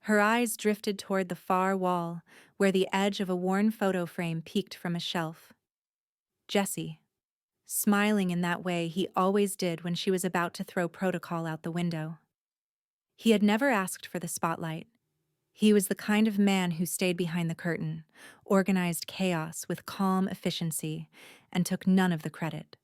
Her eyes drifted toward the far wall, where the edge of a worn photo frame peeked from a shelf. Jessie, smiling in that way he always did when she was about to throw protocol out the window. He had never asked for the spotlight. He was the kind of man who stayed behind the curtain, organized chaos with calm efficiency, and took none of the credit.